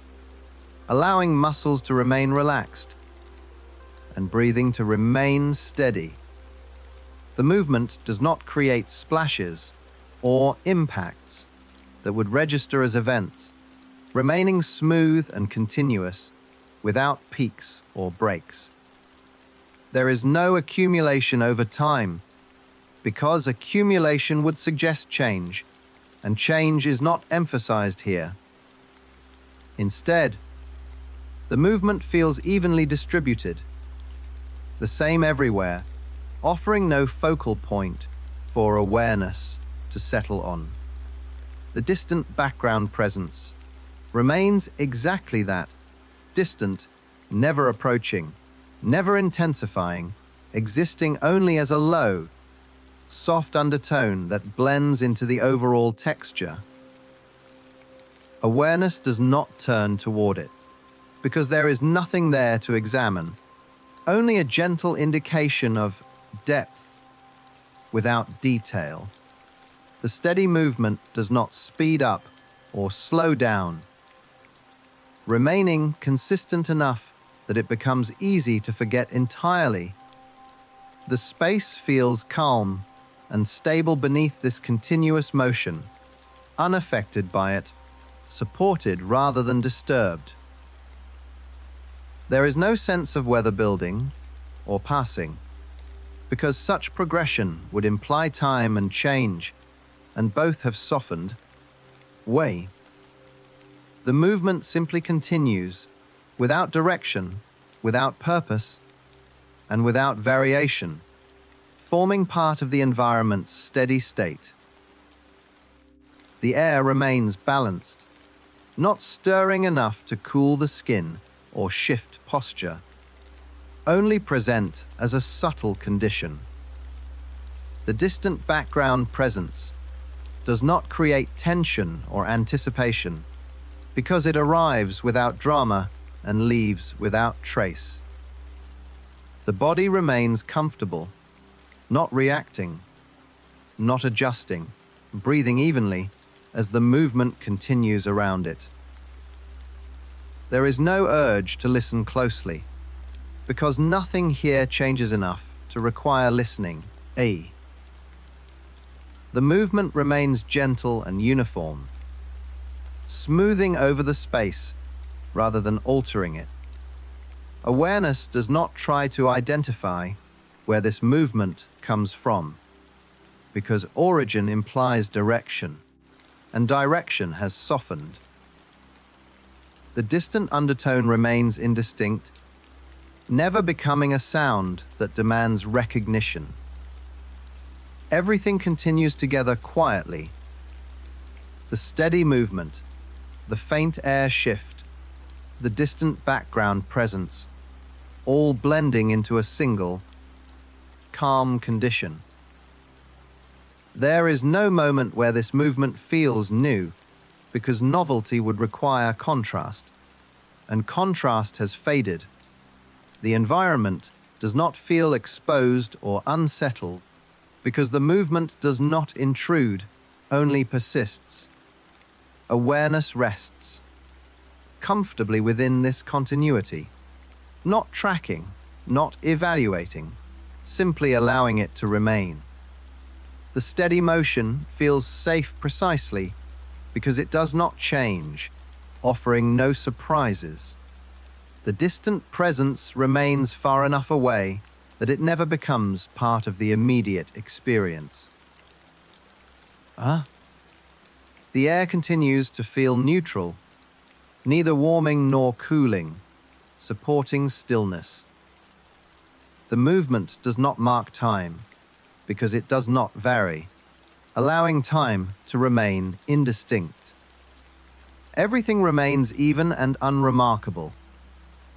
allowing muscles to remain relaxed and breathing to remain steady. The movement does not create splashes or impacts that would register as events, remaining smooth and continuous without peaks or breaks. There is no accumulation over time, because accumulation would suggest change, and change is not emphasized here. Instead, the movement feels evenly distributed, the same everywhere, offering no focal point for awareness to settle on. The distant background presence remains exactly that, distant, never approaching, never intensifying, existing only as a low, soft undertone that blends into the overall texture. Awareness does not turn toward it, because there is nothing there to examine, only a gentle indication of depth without detail. The steady movement does not speed up or slow down, remaining consistent enough that it becomes easy to forget entirely. The space feels calm and stable beneath this continuous motion, unaffected by it, supported rather than disturbed. There is no sense of weather building or passing, because such progression would imply time and change, and both have softened way. The movement simply continues, without direction, without purpose, and without variation, forming part of the environment's steady state. The air remains balanced, not stirring enough to cool the skin or shift posture, only present as a subtle condition. The distant background presence does not create tension or anticipation, because it arrives without drama and leaves without trace. The body remains comfortable, not reacting, not adjusting, breathing evenly as the movement continues around it. There is no urge to listen closely, because nothing here changes enough to require listening. The movement remains gentle and uniform, smoothing over the space rather than altering it. Awareness does not try to identify where this movement comes from, because origin implies direction, and direction has softened. The distant undertone remains indistinct, never becoming a sound that demands recognition. Everything continues together quietly. The steady movement, the faint air shift, the distant background presence, all blending into a single, calm condition. There is no moment where this movement feels new, because novelty would require contrast, and contrast has faded. The environment does not feel exposed or unsettled, because the movement does not intrude, only persists. Awareness rests comfortably within this continuity, not tracking, not evaluating, simply allowing it to remain. The steady motion feels safe precisely because it does not change, offering no surprises. The distant presence remains far enough away that it never becomes part of the immediate experience. The air continues to feel neutral, neither warming nor cooling, supporting stillness. The movement does not mark time, because it does not vary, allowing time to remain indistinct. Everything remains even and unremarkable,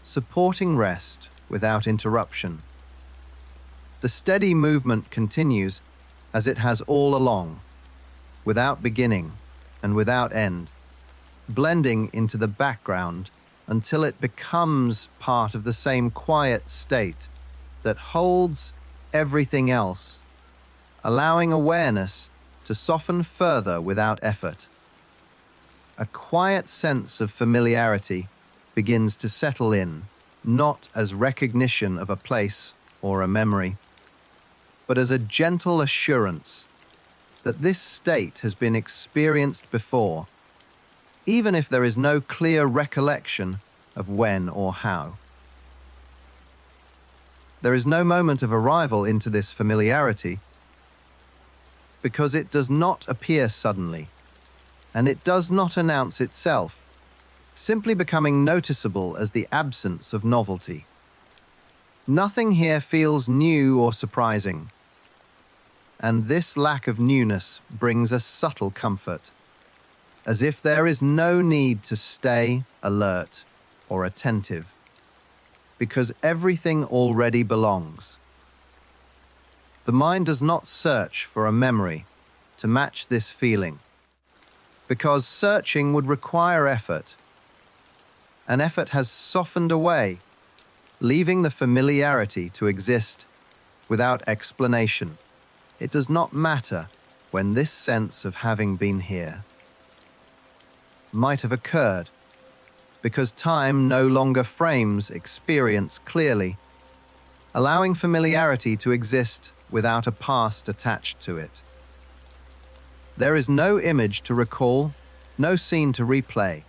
supporting rest without interruption. The steady movement continues as it has all along, without beginning and without end, blending into the background until it becomes part of the same quiet state that holds everything else, allowing awareness to soften further without effort. A quiet sense of familiarity begins to settle in, not as recognition of a place or a memory, but as a gentle assurance that this state has been experienced before, even if there is no clear recollection of when or how. There is no moment of arrival into this familiarity, because it does not appear suddenly, and it does not announce itself, simply becoming noticeable as the absence of novelty. Nothing here feels new or surprising, and this lack of newness brings a subtle comfort, as if there is no need to stay alert or attentive, because everything already belongs. The mind does not search for a memory to match this feeling, because searching would require effort, and effort has softened away, leaving the familiarity to exist without explanation. It does not matter when this sense of having been here might have occurred, because time no longer frames experience clearly, allowing familiarity to exist without a past attached to it. There is no image to recall, no scene to replay,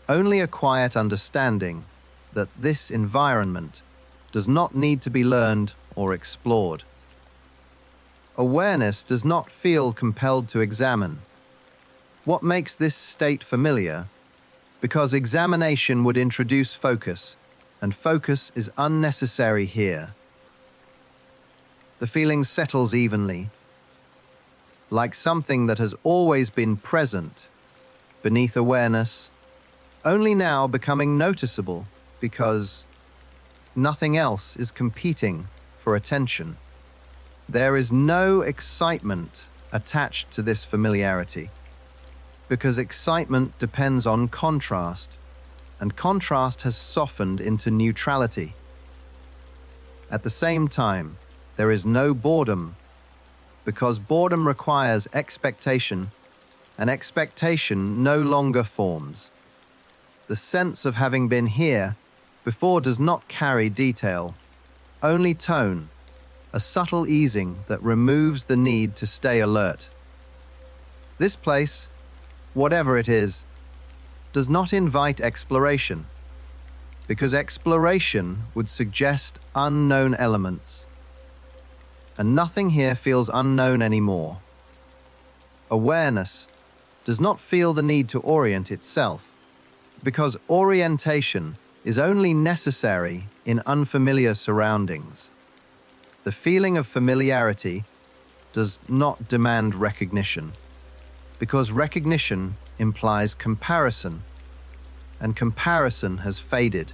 only a quiet understanding that this environment does not need to be learned or explored. Awareness does not feel compelled to examine. What makes this state familiar? Because examination would introduce focus, and focus is unnecessary here. The feeling settles evenly, like something that has always been present beneath awareness, only now becoming noticeable because nothing else is competing for attention. There is no excitement attached to this familiarity, because excitement depends on contrast, and contrast has softened into neutrality. At the same time, there is no boredom, because boredom requires expectation, and expectation no longer forms. The sense of having been here before does not carry detail, only tone, a subtle easing that removes the need to stay alert. This place, whatever it is, does not invite exploration, because exploration would suggest unknown elements, and nothing here feels unknown anymore. Awareness does not feel the need to orient itself, because orientation is only necessary in unfamiliar surroundings. The feeling of familiarity does not demand recognition, because recognition implies comparison, and comparison has faded.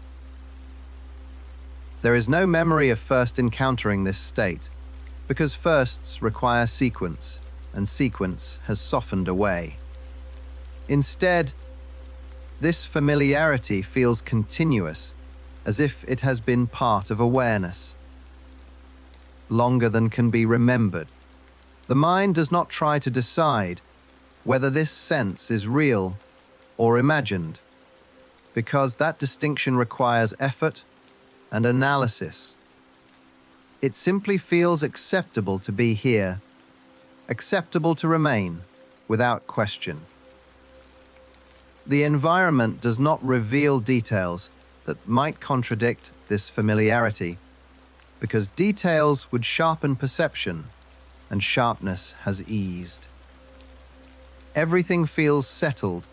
There is no memory of first encountering this state, because firsts require sequence, and sequence has softened away. Instead, this familiarity feels continuous, as if it has been part of awareness, longer than can be remembered. The mind does not try to decide whether this sense is real or imagined, because that distinction requires effort and analysis. It simply feels acceptable to be here, acceptable to remain without question. The environment does not reveal details that might contradict this familiarity, because details would sharpen perception, and sharpness has eased. Everything feels settled,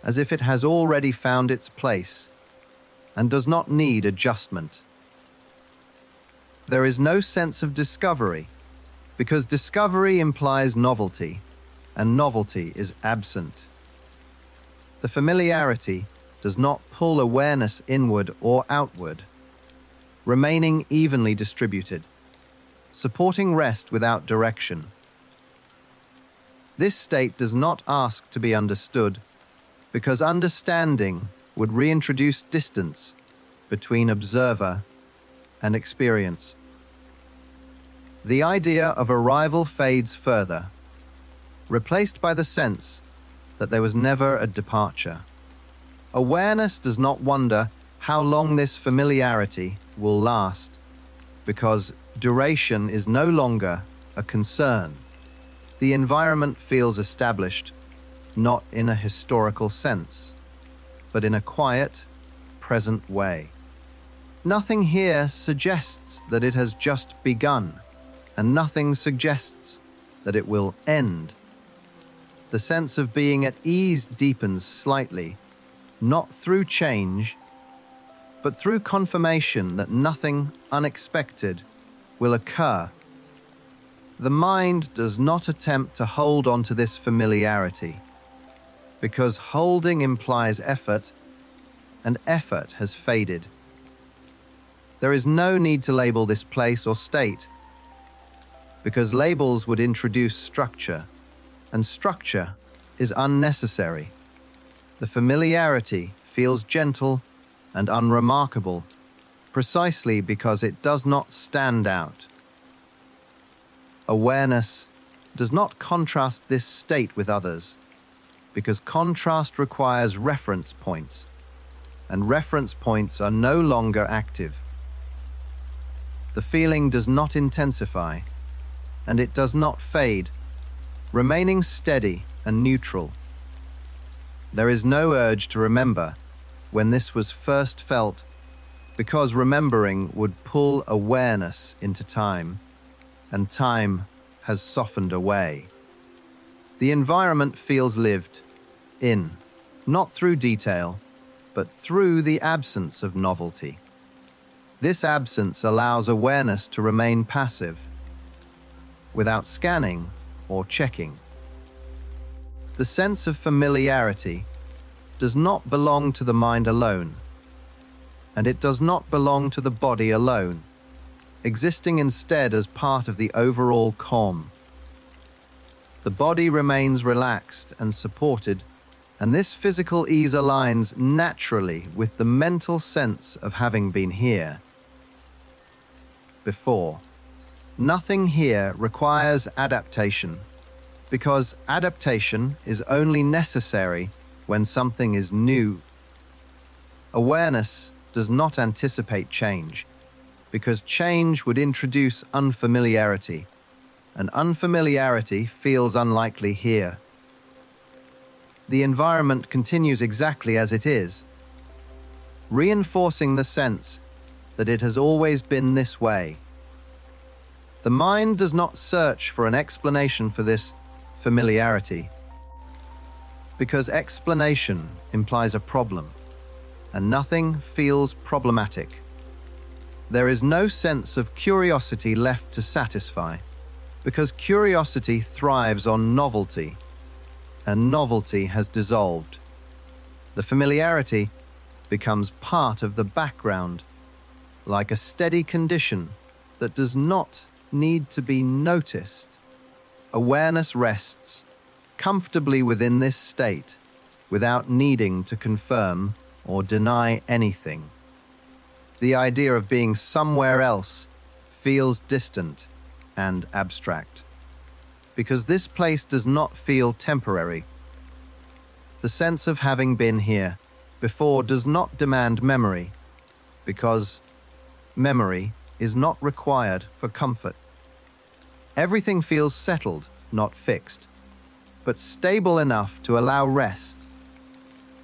as if it has already found its place, and does not need adjustment. There is no sense of discovery, because discovery implies novelty, and novelty is absent. The familiarity does not pull awareness inward or outward, remaining evenly distributed, supporting rest without direction. This state does not ask to be understood, because understanding would reintroduce distance between observer and experience. The idea of arrival fades further, replaced by the sense that there was never a departure. Awareness does not wonder how long this familiarity will last, because duration is no longer a concern. The environment feels established, not in a historical sense, but in a quiet, present way. Nothing here suggests that it has just begun, and nothing suggests that it will end. The sense of being at ease deepens slightly, not through change, but through confirmation that nothing unexpected will occur. The mind does not attempt to hold on to this familiarity, because holding implies effort, and effort has faded. There is no need to label this place or state, because labels would introduce structure, and structure is unnecessary. The familiarity feels gentle and unremarkable, precisely because it does not stand out. Awareness does not contrast this state with others, because contrast requires reference points, and reference points are no longer active. The feeling does not intensify, and it does not fade, remaining steady and neutral. There is no urge to remember when this was first felt, because remembering would pull awareness into time, and time has softened away. The environment feels lived in, not through detail, but through the absence of novelty. This absence allows awareness to remain passive, without scanning or checking. The sense of familiarity does not belong to the mind alone, and it does not belong to the body alone, existing instead as part of the overall calm. The body remains relaxed and supported, and this physical ease aligns naturally with the mental sense of having been here before. Nothing here requires adaptation, because adaptation is only necessary when something is new. Awareness does not anticipate change, because change would introduce unfamiliarity, and unfamiliarity feels unlikely here. The environment continues exactly as it is, reinforcing the sense that it has always been this way. The mind does not search for an explanation for this familiarity, because explanation implies a problem, and nothing feels problematic. There is no sense of curiosity left to satisfy, because curiosity thrives on novelty, and novelty has dissolved. The familiarity becomes part of the background, like a steady condition that does not need to be noticed. Awareness rests comfortably within this state, without needing to confirm or deny anything. The idea of being somewhere else feels distant and abstract, because this place does not feel temporary. The sense of having been here before does not demand memory, because memory is not required for comfort. Everything feels settled, not fixed, but stable enough to allow rest.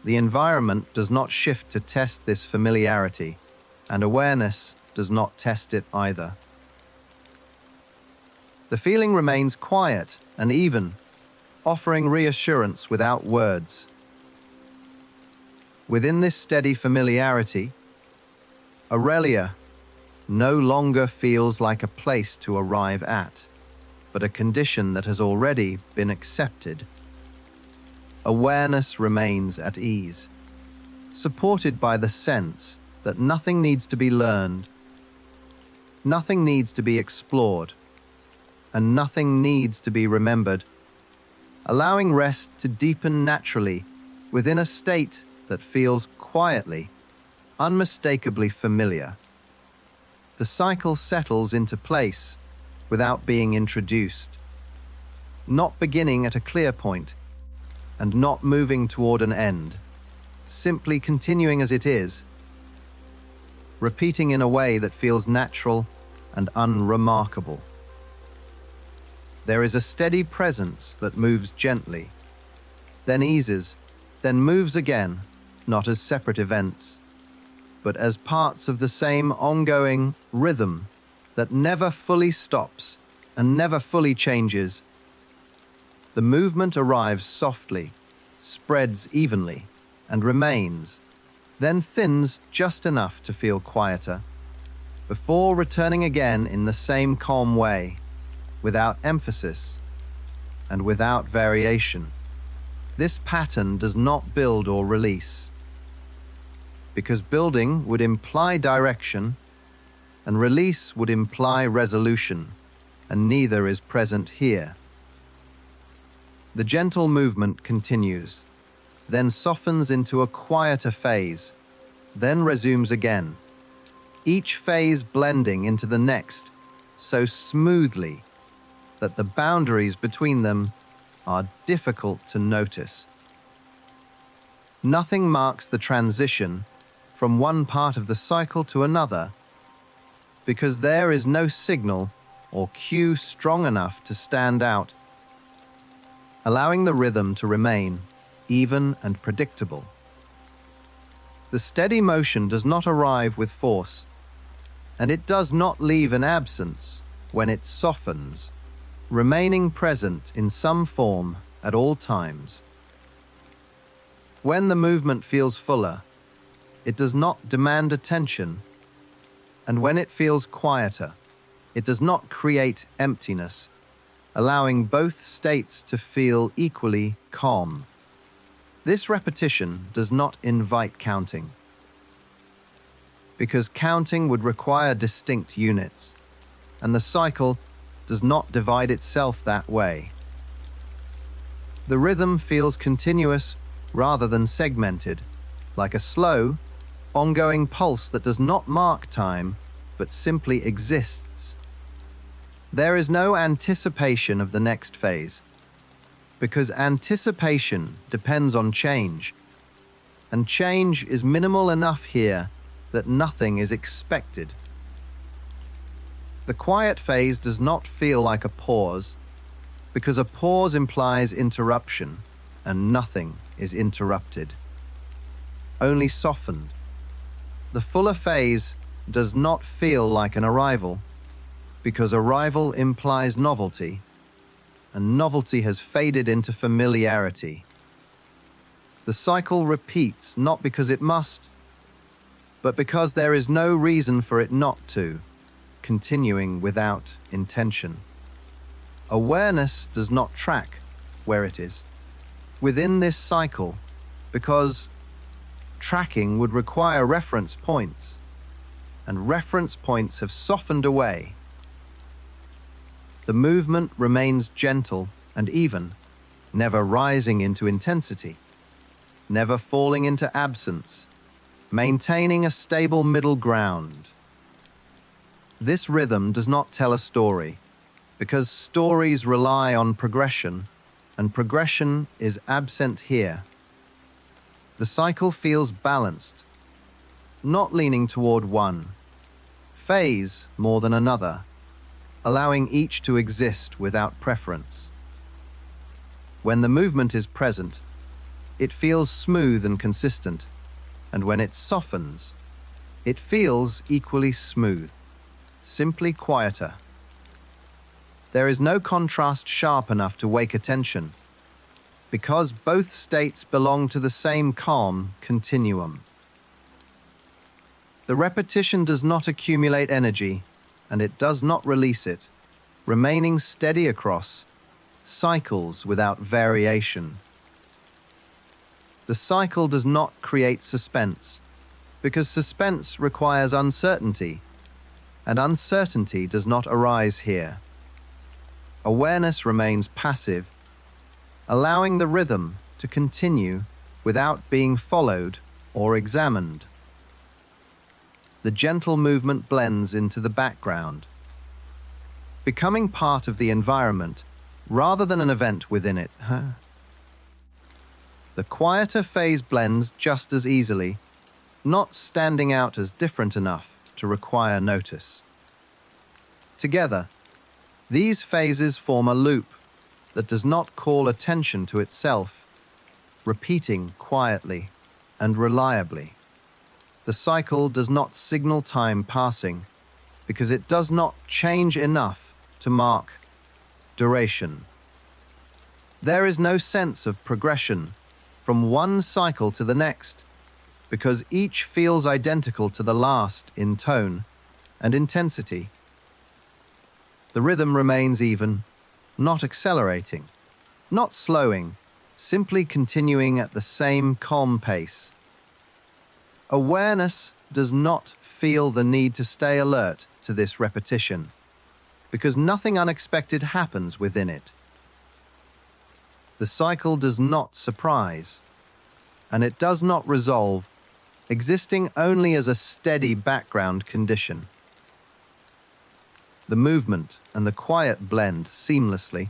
The environment does not shift to test this familiarity, and awareness does not test it either. The feeling remains quiet and even, offering reassurance without words. Within this steady familiarity, Aurelia no longer feels like a place to arrive at, but a condition that has already been accepted. Awareness remains at ease, supported by the sense that nothing needs to be learned, nothing needs to be explored, and nothing needs to be remembered, allowing rest to deepen naturally within a state that feels quietly, unmistakably familiar. The cycle settles into place without being introduced, not beginning at a clear point and not moving toward an end, simply continuing as it is, repeating in a way that feels natural and unremarkable. There is a steady presence that moves gently, then eases, then moves again, not as separate events, but as parts of the same ongoing rhythm that never fully stops and never fully changes. The movement arrives softly, spreads evenly, and remains, then thins just enough to feel quieter, before returning again in the same calm way, without emphasis and without variation. This pattern does not build or release, because building would imply direction and release would imply resolution. and neither is present here. The gentle movement continues, then softens into a quieter phase, then resumes again, each phase blending into the next so smoothly that the boundaries between them are difficult to notice. Nothing marks the transition from one part of the cycle to another because there is no signal or cue strong enough to stand out, allowing the rhythm to remain even and predictable. The steady motion does not arrive with force, and it does not leave an absence when it softens, remaining present in some form at all times. When the movement feels fuller, it does not demand attention, and when it feels quieter, it does not create emptiness, allowing both states to feel equally calm. This repetition does not invite counting, because counting would require distinct units, and the cycle does not divide itself that way. The rhythm feels continuous rather than segmented, like a slow, ongoing pulse that does not mark time, but simply exists. There is no anticipation of the next phase, because anticipation depends on change, and change is minimal enough here that nothing is expected. The quiet phase does not feel like a pause, because a pause implies interruption, and nothing is interrupted, only softened. The fuller phase does not feel like an arrival, because arrival implies novelty, and novelty has faded into familiarity. The cycle repeats not because it must, but because there is no reason for it not to, continuing without intention. Awareness does not track where it is within this cycle, because tracking would require reference points, and reference points have softened away. The movement remains gentle and even, never rising into intensity, never falling into absence, maintaining a stable middle ground. This rhythm does not tell a story, because stories rely on progression, and progression is absent here. The cycle feels balanced, not leaning toward one phase more than another, allowing each to exist without preference. When the movement is present, it feels smooth and consistent, and when it softens, it feels equally smooth, simply quieter. There is no contrast sharp enough to wake attention, because both states belong to the same calm continuum. The repetition does not accumulate energy, and it does not release it, remaining steady across cycles without variation. The cycle does not create suspense, because suspense requires uncertainty, and uncertainty does not arise here. Awareness remains passive, allowing the rhythm to continue without being followed or examined. The gentle movement blends into the background, becoming part of the environment rather than an event within it. The quieter phase blends just as easily, not standing out as different enough to require notice. Together, these phases form a loop that does not call attention to itself, repeating quietly and reliably. The cycle does not signal time passing, because it does not change enough to mark duration. There is no sense of progression from one cycle to the next, because each feels identical to the last in tone and intensity. The rhythm remains even, not accelerating, not slowing, simply continuing at the same calm pace. Awareness does not feel the need to stay alert to this repetition, because nothing unexpected happens within it. The cycle does not surprise, and it does not resolve, existing only as a steady background condition. The movement and the quiet blend seamlessly,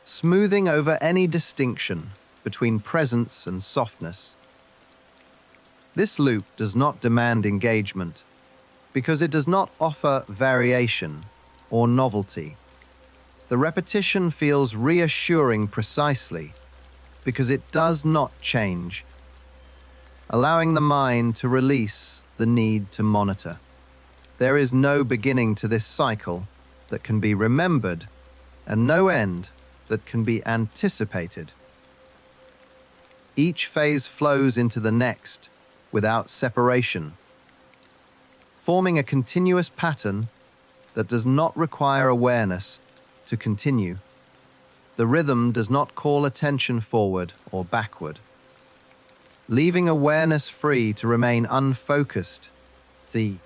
smoothing over any distinction between presence and softness. This loop does not demand engagement because it does not offer variation or novelty. The repetition feels reassuring precisely because it does not change, allowing the mind to release the need to monitor. There is no beginning to this cycle that can be remembered, and no end that can be anticipated. Each phase flows into the next without separation, forming a continuous pattern that does not require awareness to continue. The rhythm does not call attention forward or backward, leaving awareness free to remain unfocused. The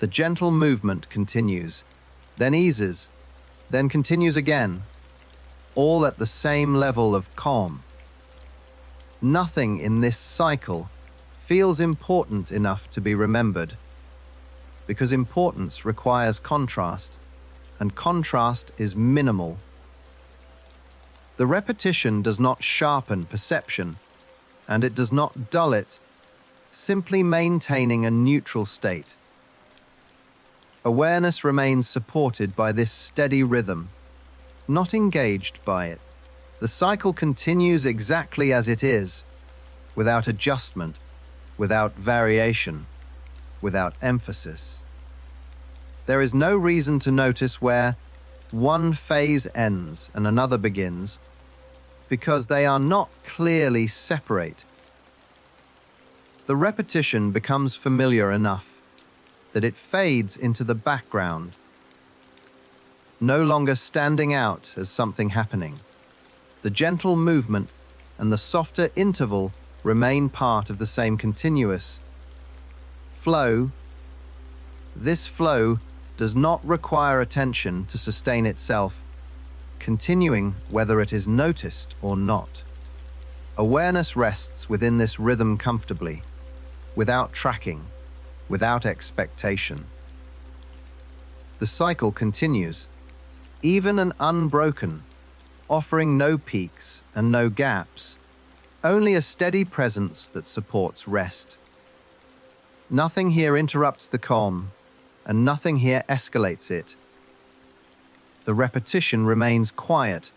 gentle movement continues, then eases, then continues again, all at the same level of calm. Nothing in this cycle feels important enough to be remembered, because importance requires contrast, and contrast is minimal. The repetition does not sharpen perception, and it does not dull it, simply maintaining a neutral state. Awareness remains supported by this steady rhythm, not engaged by it. The cycle continues exactly as it is, without adjustment, without variation, without emphasis. There is no reason to notice where one phase ends and another begins, because they are not clearly separate. The repetition becomes familiar enough that it fades into the background, no longer standing out as something happening. The gentle movement and the softer interval remain part of the same continuous flow. This flow does not require attention to sustain itself, continuing whether it is noticed or not. Awareness rests within this rhythm comfortably, without tracking, without expectation. The cycle continues, even and unbroken, offering no peaks and no gaps, only a steady presence that supports rest. Nothing here interrupts the calm, and nothing here escalates it. The repetition remains quiet,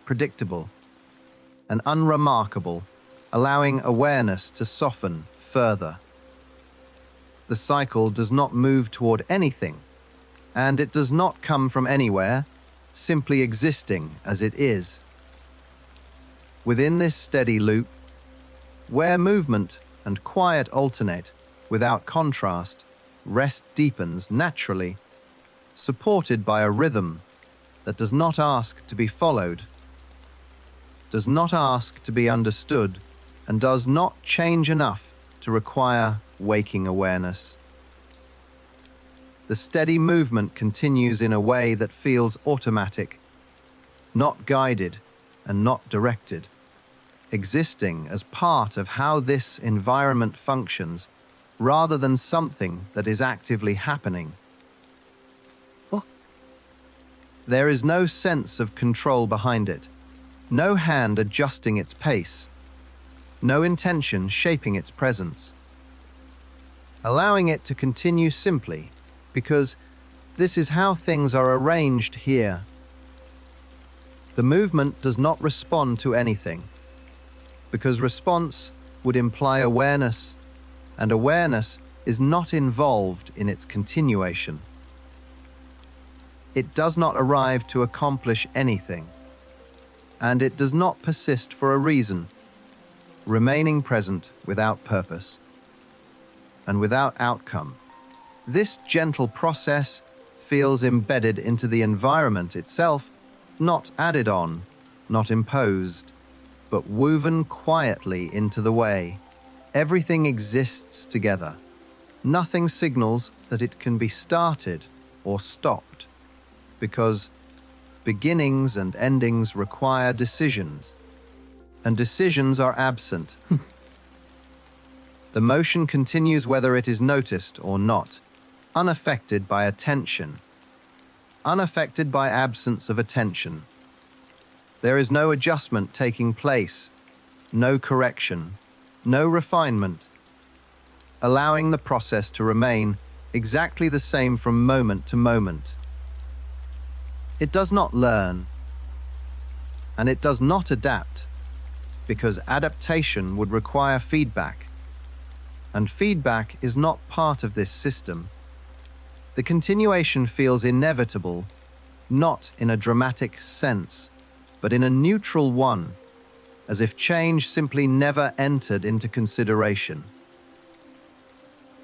predictable, and unremarkable, allowing awareness to soften further. The cycle does not move toward anything, and it does not come from anywhere, simply existing as it is. Within this steady loop, where movement and quiet alternate without contrast, rest deepens naturally, supported by a rhythm that does not ask to be followed, does not ask to be understood, and does not change enough to require waking awareness. The steady movement continues in a way that feels automatic, not guided and not directed, existing as part of how this environment functions rather than something that is actively happening. There is no sense of control behind it, no hand adjusting its pace, no intention shaping its presence, allowing it to continue simply because this is how things are arranged here. The movement does not respond to anything, because response would imply awareness, and awareness is not involved in its continuation. It does not arrive to accomplish anything, and it does not persist for a reason, remaining present without purpose and without outcome. This gentle process feels embedded into the environment itself, not added on, not imposed, but woven quietly into the way. Everything exists together. Nothing signals that it can be started or stopped. because beginnings and endings require decisions, and decisions are absent. The motion continues whether it is noticed or not, unaffected by attention, unaffected by absence of attention. There is no adjustment taking place, no correction, no refinement, allowing the process to remain exactly the same from moment to moment. It does not learn, and it does not adapt, because adaptation would require feedback, and feedback is not part of this system. The continuation feels inevitable, not in a dramatic sense, but in a neutral one, as if change simply never entered into consideration.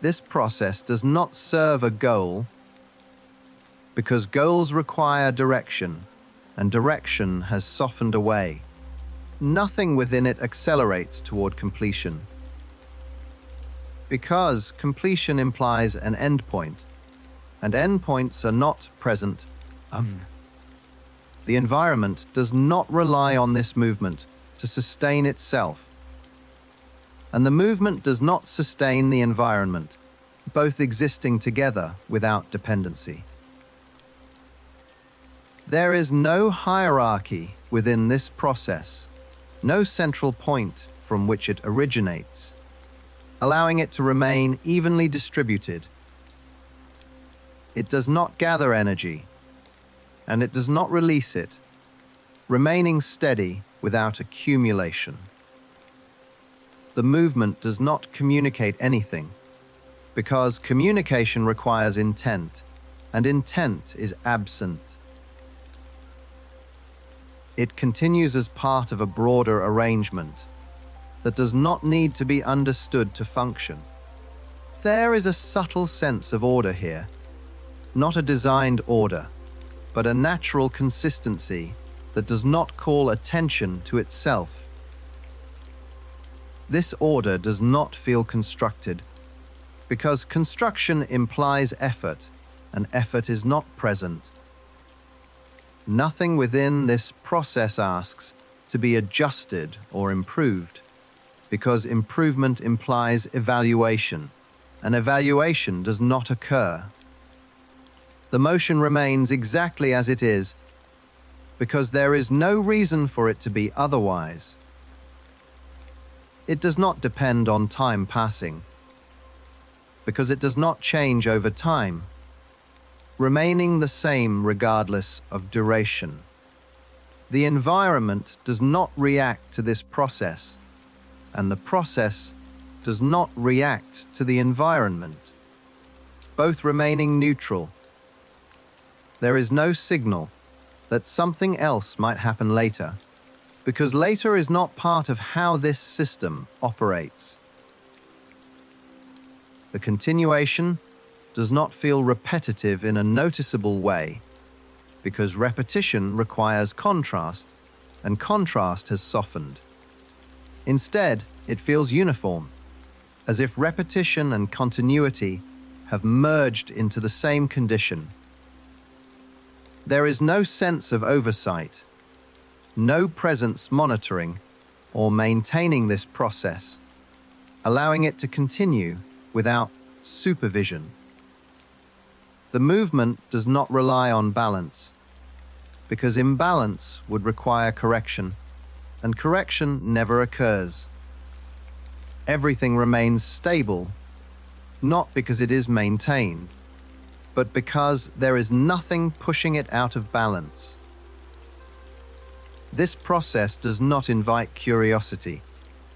This process does not serve a goal, because goals require direction, and direction has softened away. Nothing within it accelerates toward completion, because completion implies an endpoint, and endpoints are not present. The environment does not rely on this movement to sustain itself, and the movement does not sustain the environment, both existing together without dependency. There is no hierarchy within this process, no central point from which it originates, allowing it to remain evenly distributed. It does not gather energy, and it does not release it, remaining steady without accumulation. The movement does not communicate anything, because communication requires intent, and intent is absent. It continues as part of a broader arrangement that does not need to be understood to function. There is a subtle sense of order here, not a designed order, but a natural consistency that does not call attention to itself. This order does not feel constructed, because construction implies effort, and effort is not present. Nothing within this process asks to be adjusted or improved, because improvement implies evaluation, and evaluation does not occur. The motion remains exactly as it is, because there is no reason for it to be otherwise. It does not depend on time passing, because it does not change over time, remaining the same regardless of duration. The environment does not react to this process, and the process does not react to the environment, both remaining neutral. There is no signal that something else might happen later, because later is not part of how this system operates. The continuation does not feel repetitive in a noticeable way, because repetition requires contrast, and contrast has softened. Instead, it feels uniform, as if repetition and continuity have merged into the same condition. There is no sense of oversight, no presence monitoring or maintaining this process, allowing it to continue without supervision. The movement does not rely on balance, because imbalance would require correction, and correction never occurs. Everything remains stable, not because it is maintained, but because there is nothing pushing it out of balance. This process does not invite curiosity,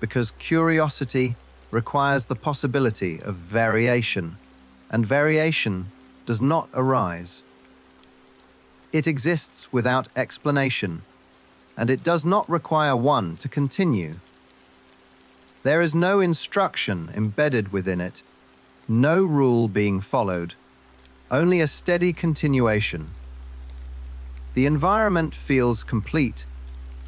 because curiosity requires the possibility of variation, and variation does not arise. It exists without explanation, and it does not require one to continue. There is no instruction embedded within it, no rule being followed, only a steady continuation. The environment feels complete,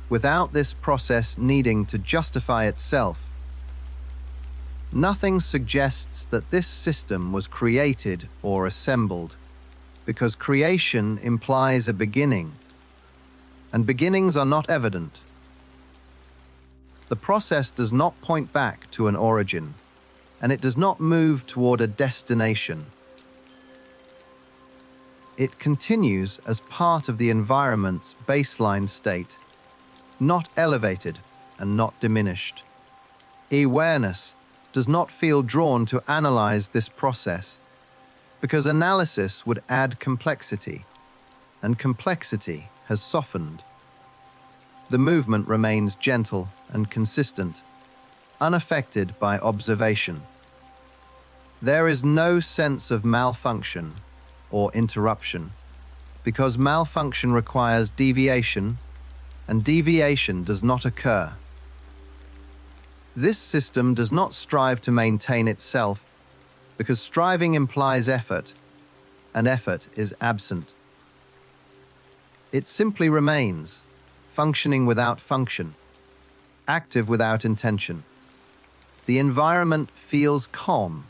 without this process needing to justify itself. Nothing suggests that this system was created or assembled, because creation implies a beginning, and beginnings are not evident. The process does not point back to an origin, and it does not move toward a destination. It continues as part of the environment's baseline state, not elevated and not diminished. Awareness does not feel drawn to analyze this process, because analysis would add complexity, and complexity has softened. The movement remains gentle and consistent, unaffected by observation. There is no sense of malfunction or interruption, because malfunction requires deviation, and deviation does not occur. This system does not strive to maintain itself, because striving implies effort, and effort is absent. It simply remains, functioning without function, active without intention. The environment feels calm,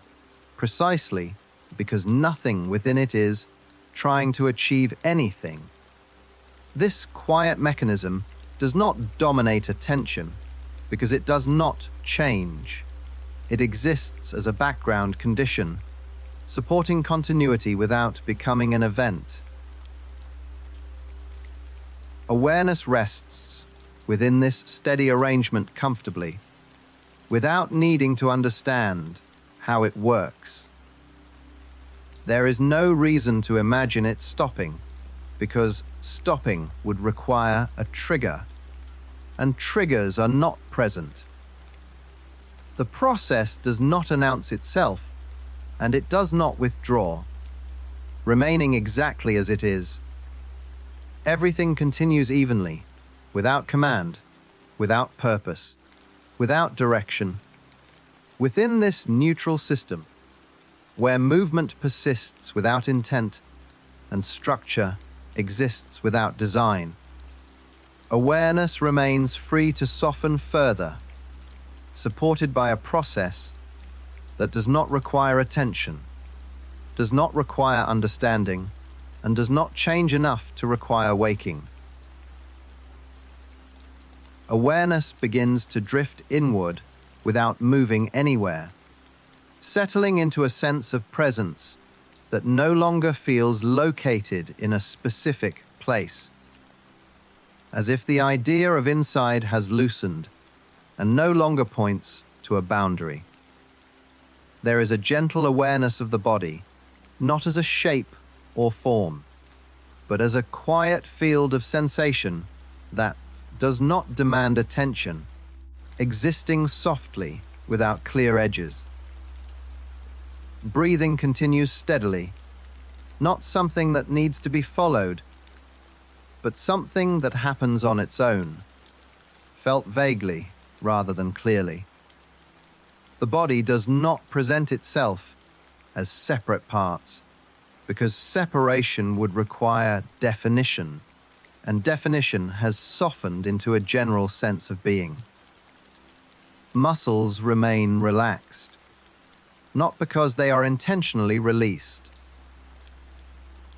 precisely because nothing within it is trying to achieve anything. This quiet mechanism does not dominate attention, because it does not change. It exists as a background condition, supporting continuity without becoming an event. Awareness rests within this steady arrangement comfortably, without needing to understand how it works. There is no reason to imagine it stopping, because stopping would require a trigger, and triggers are not present. The process does not announce itself, and it does not withdraw, remaining exactly as it is. Everything continues evenly, without command, without purpose, without direction. Within this neutral system, where movement persists without intent and structure exists without design, awareness remains free to soften further, supported by a process that does not require attention, does not require understanding, and does not change enough to require waking. Awareness begins to drift inward without moving anywhere, settling into a sense of presence that no longer feels located in a specific place, as if the idea of inside has loosened and no longer points to a boundary. There is a gentle awareness of the body, not as a shape or form, but as a quiet field of sensation that does not demand attention, existing softly without clear edges. Breathing continues steadily, not something that needs to be followed, but something that happens on its own, felt vaguely rather than clearly. The body does not present itself as separate parts, because separation would require definition, and definition has softened into a general sense of being. Muscles remain relaxed, not because they are intentionally released,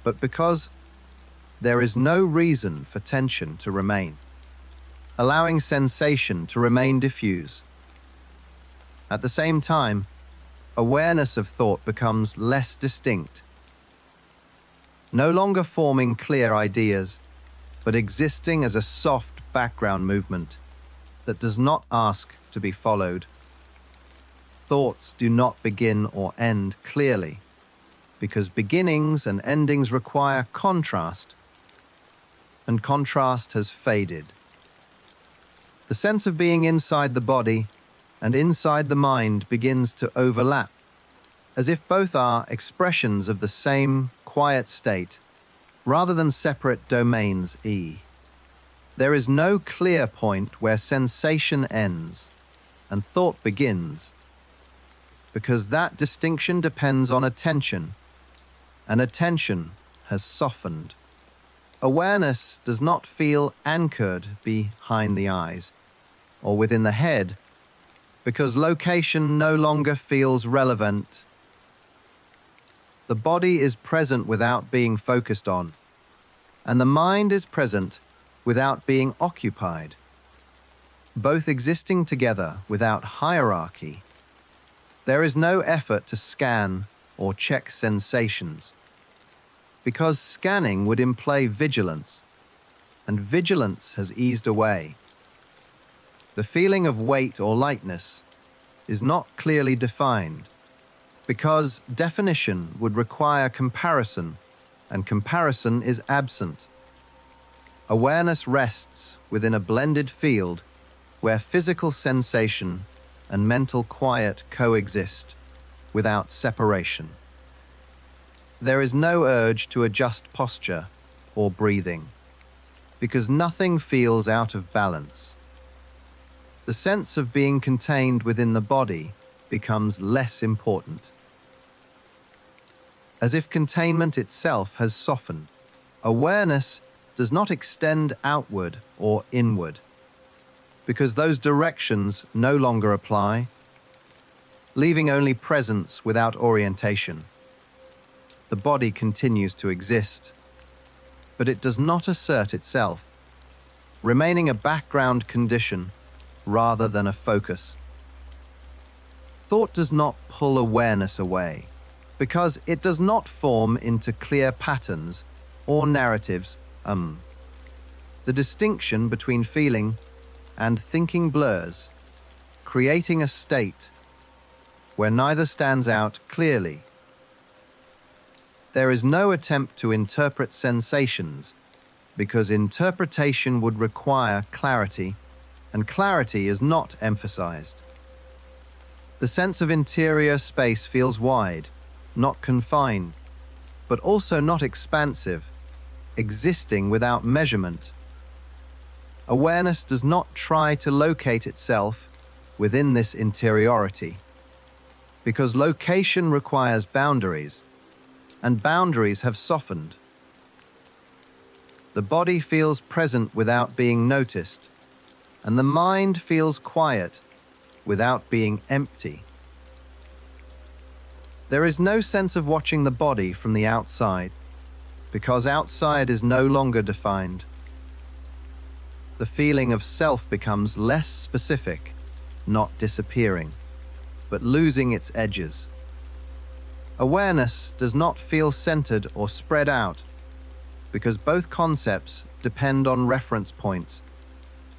but because there is no reason for tension to remain, allowing sensation to remain diffuse. At the same time, awareness of thought becomes less distinct, no longer forming clear ideas, but existing as a soft background movement that does not ask to be followed. Thoughts do not begin or end clearly, because beginnings and endings require contrast, and contrast has faded. The sense of being inside the body and inside the mind begins to overlap, as if both are expressions of the same quiet state, rather than separate domains. There is no clear point where sensation ends and thought begins, because that distinction depends on attention, and attention has softened. Awareness does not feel anchored behind the eyes or within the head, because location no longer feels relevant. The body is present without being focused on, and the mind is present without being occupied, both existing together without hierarchy. There is no effort to scan or check sensations, because scanning would imply vigilance, and vigilance has eased away. The feeling of weight or lightness is not clearly defined, because definition would require comparison, and comparison is absent. Awareness rests within a blended field where physical sensation and mental quiet coexist without separation. There is no urge to adjust posture or breathing, because nothing feels out of balance. The sense of being contained within the body becomes less important. As if containment itself has softened, awareness does not extend outward or inward, because those directions no longer apply, leaving only presence without orientation. The body continues to exist, but it does not assert itself, remaining a background condition rather than a focus. Thought does not pull awareness away, because it does not form into clear patterns or narratives. The distinction between feeling and thinking blurs, creating a state where neither stands out clearly. There is no attempt to interpret sensations, because interpretation would require clarity, and clarity is not emphasized. The sense of interior space feels wide, not confined, but also not expansive, existing without measurement. Awareness does not try to locate itself within this interiority, because location requires boundaries, and boundaries have softened. The body feels present without being noticed, and the mind feels quiet without being empty. There is no sense of watching the body from the outside, because outside is no longer defined. The feeling of self becomes less specific, not disappearing, but losing its edges. Awareness does not feel centered or spread out, because both concepts depend on reference points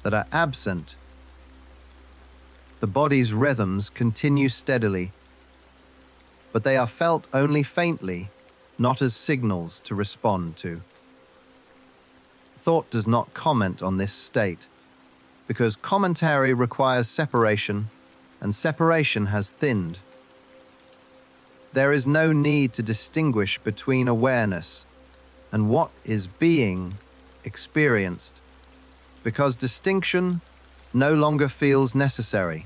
that are absent. The body's rhythms continue steadily, but they are felt only faintly, not as signals to respond to. Thought does not comment on this state, because commentary requires separation, and separation has thinned. There is no need to distinguish between awareness and what is being experienced, because distinction no longer feels necessary.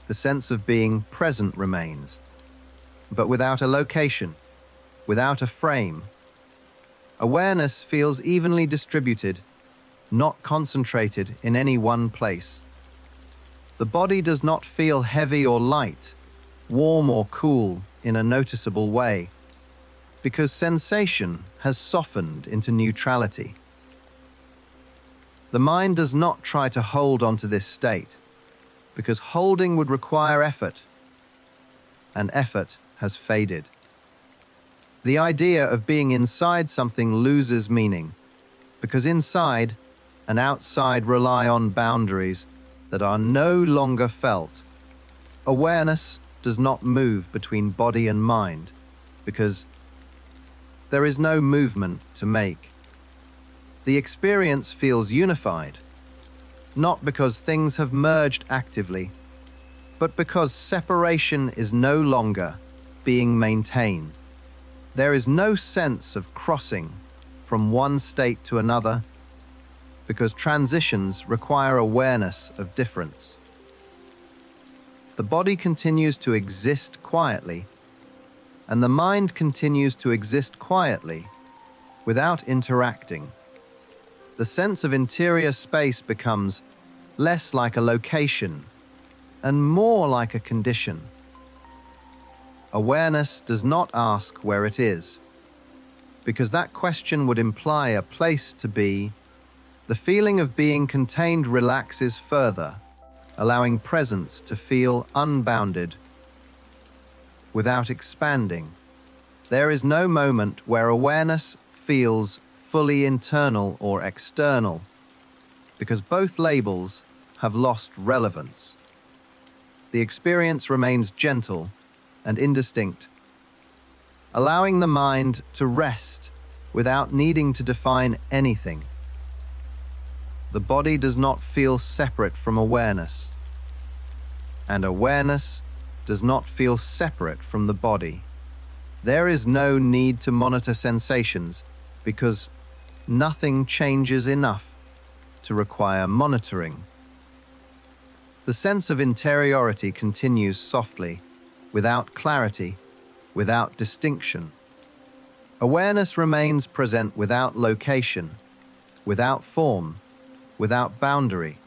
The sense of being present remains, but without a location, without a frame. Awareness feels evenly distributed, not concentrated in any one place. The body does not feel heavy or light, warm or cool in a noticeable way, because sensation has softened into neutrality. The mind does not try to hold onto this state, because holding would require effort, and effort has faded. The idea of being inside something loses meaning, because inside and outside rely on boundaries that are no longer felt. Awareness does not move between body and mind, because there is no movement to make. The experience feels unified, not because things have merged actively, but because separation is no longer being maintained. There is no sense of crossing from one state to another, because transitions require awareness of difference. The body continues to exist quietly, and the mind continues to exist quietly without interacting. The sense of interior space becomes less like a location and more like a condition. Awareness does not ask where it is, because that question would imply a place to be. The feeling of being contained relaxes further, allowing presence to feel unbounded without expanding. There is no moment where awareness feels fully internal or external, because both labels have lost relevance. The experience remains gentle and indistinct, allowing the mind to rest without needing to define anything. The body does not feel separate from awareness, and awareness does not feel separate from the body. There is no need to monitor sensations because nothing changes enough to require monitoring. The sense of interiority continues softly, without clarity, without distinction. Awareness remains present without location, without form, without boundary.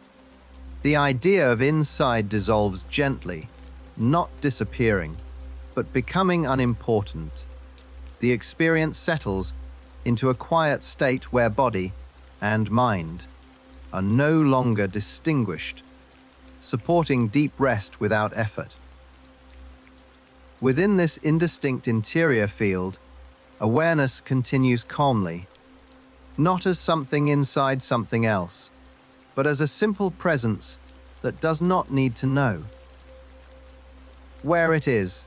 The idea of inside dissolves gently, not disappearing, but becoming unimportant. The experience settles into a quiet state where body and mind are no longer distinguished, supporting deep rest without effort. Within this indistinct interior field, awareness continues calmly, not as something inside something else, but as a simple presence that does not need to know where it is,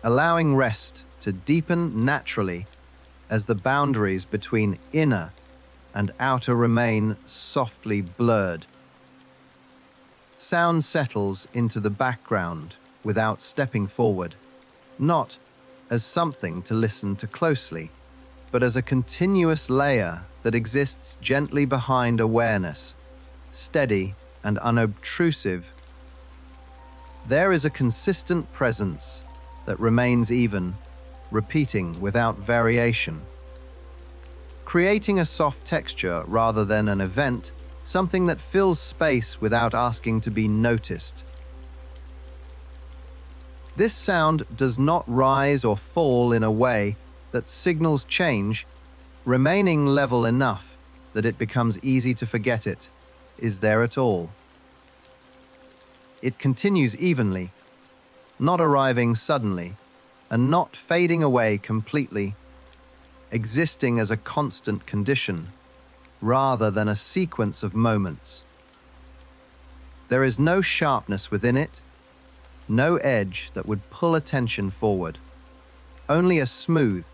allowing rest to deepen naturally as the boundaries between inner and outer remain softly blurred. Sound settles into the background without stepping forward, not as something to listen to closely, but as a continuous layer that exists gently behind awareness, steady and unobtrusive. There is a consistent presence that remains even, repeating without variation, creating a soft texture rather than an event, something that fills space without asking to be noticed. This sound does not rise or fall in a way that signals change, remaining level enough that it becomes easy to forget it is there at all. It continues evenly, not arriving suddenly, and not fading away completely, existing as a constant condition, rather than a sequence of moments. There is no sharpness within it, no edge that would pull attention forward, only a smooth,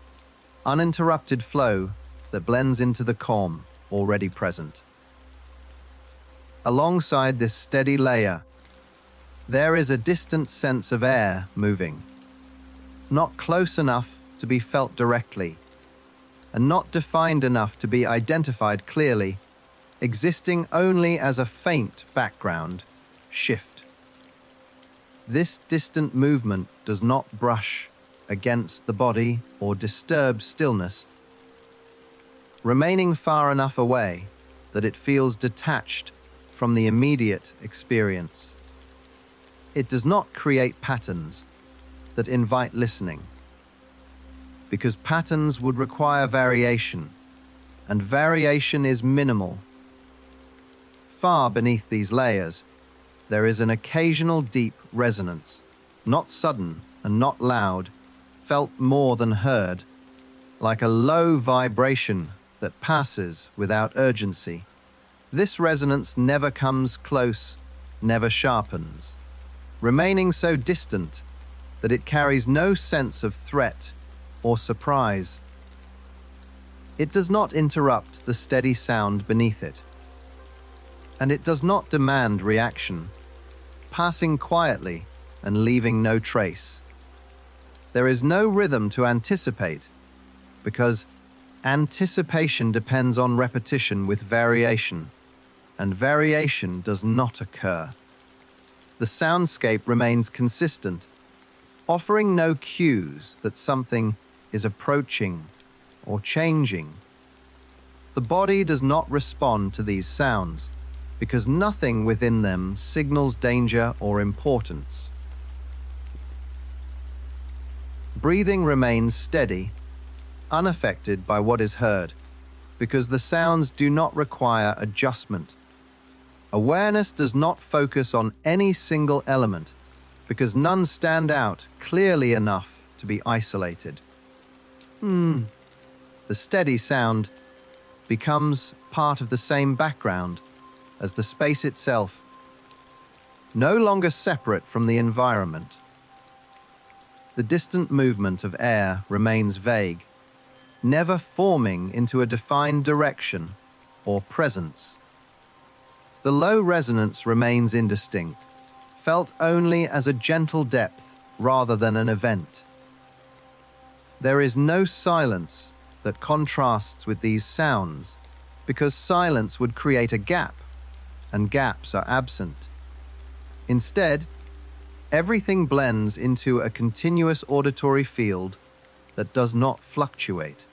uninterrupted flow that blends into the calm already present. Alongside this steady layer, there is a distant sense of air moving, not close enough to be felt directly, and not defined enough to be identified clearly, existing only as a faint background shift. This distant movement does not brush against the body or disturb stillness, remaining far enough away that it feels detached from the immediate experience. It does not create patterns that invite listening, because patterns would require variation, and variation is minimal. Far beneath these layers, there is an occasional deep resonance, not sudden and not loud, felt more than heard, like a low vibration that passes without urgency. This resonance never comes close, never sharpens, remaining so distant that it carries no sense of threat or surprise. It does not interrupt the steady sound beneath it, and it does not demand reaction, passing quietly and leaving no trace. There is no rhythm to anticipate, because anticipation depends on repetition with variation, and variation does not occur. The soundscape remains consistent, offering no cues that something is approaching or changing. The body does not respond to these sounds because nothing within them signals danger or importance. breathing remains steady, unaffected by what is heard, because the sounds do not require adjustment. Awareness does not focus on any single element, because none stand out clearly enough to be isolated. The steady sound becomes part of the same background as the space itself, no longer separate from the environment. The distant movement of air remains vague, never forming into a defined direction or presence. The low resonance remains indistinct, felt only as a gentle depth rather than an event. There is no silence that contrasts with these sounds, because silence would create a gap, and gaps are absent. Instead, everything blends into a continuous auditory field that does not fluctuate.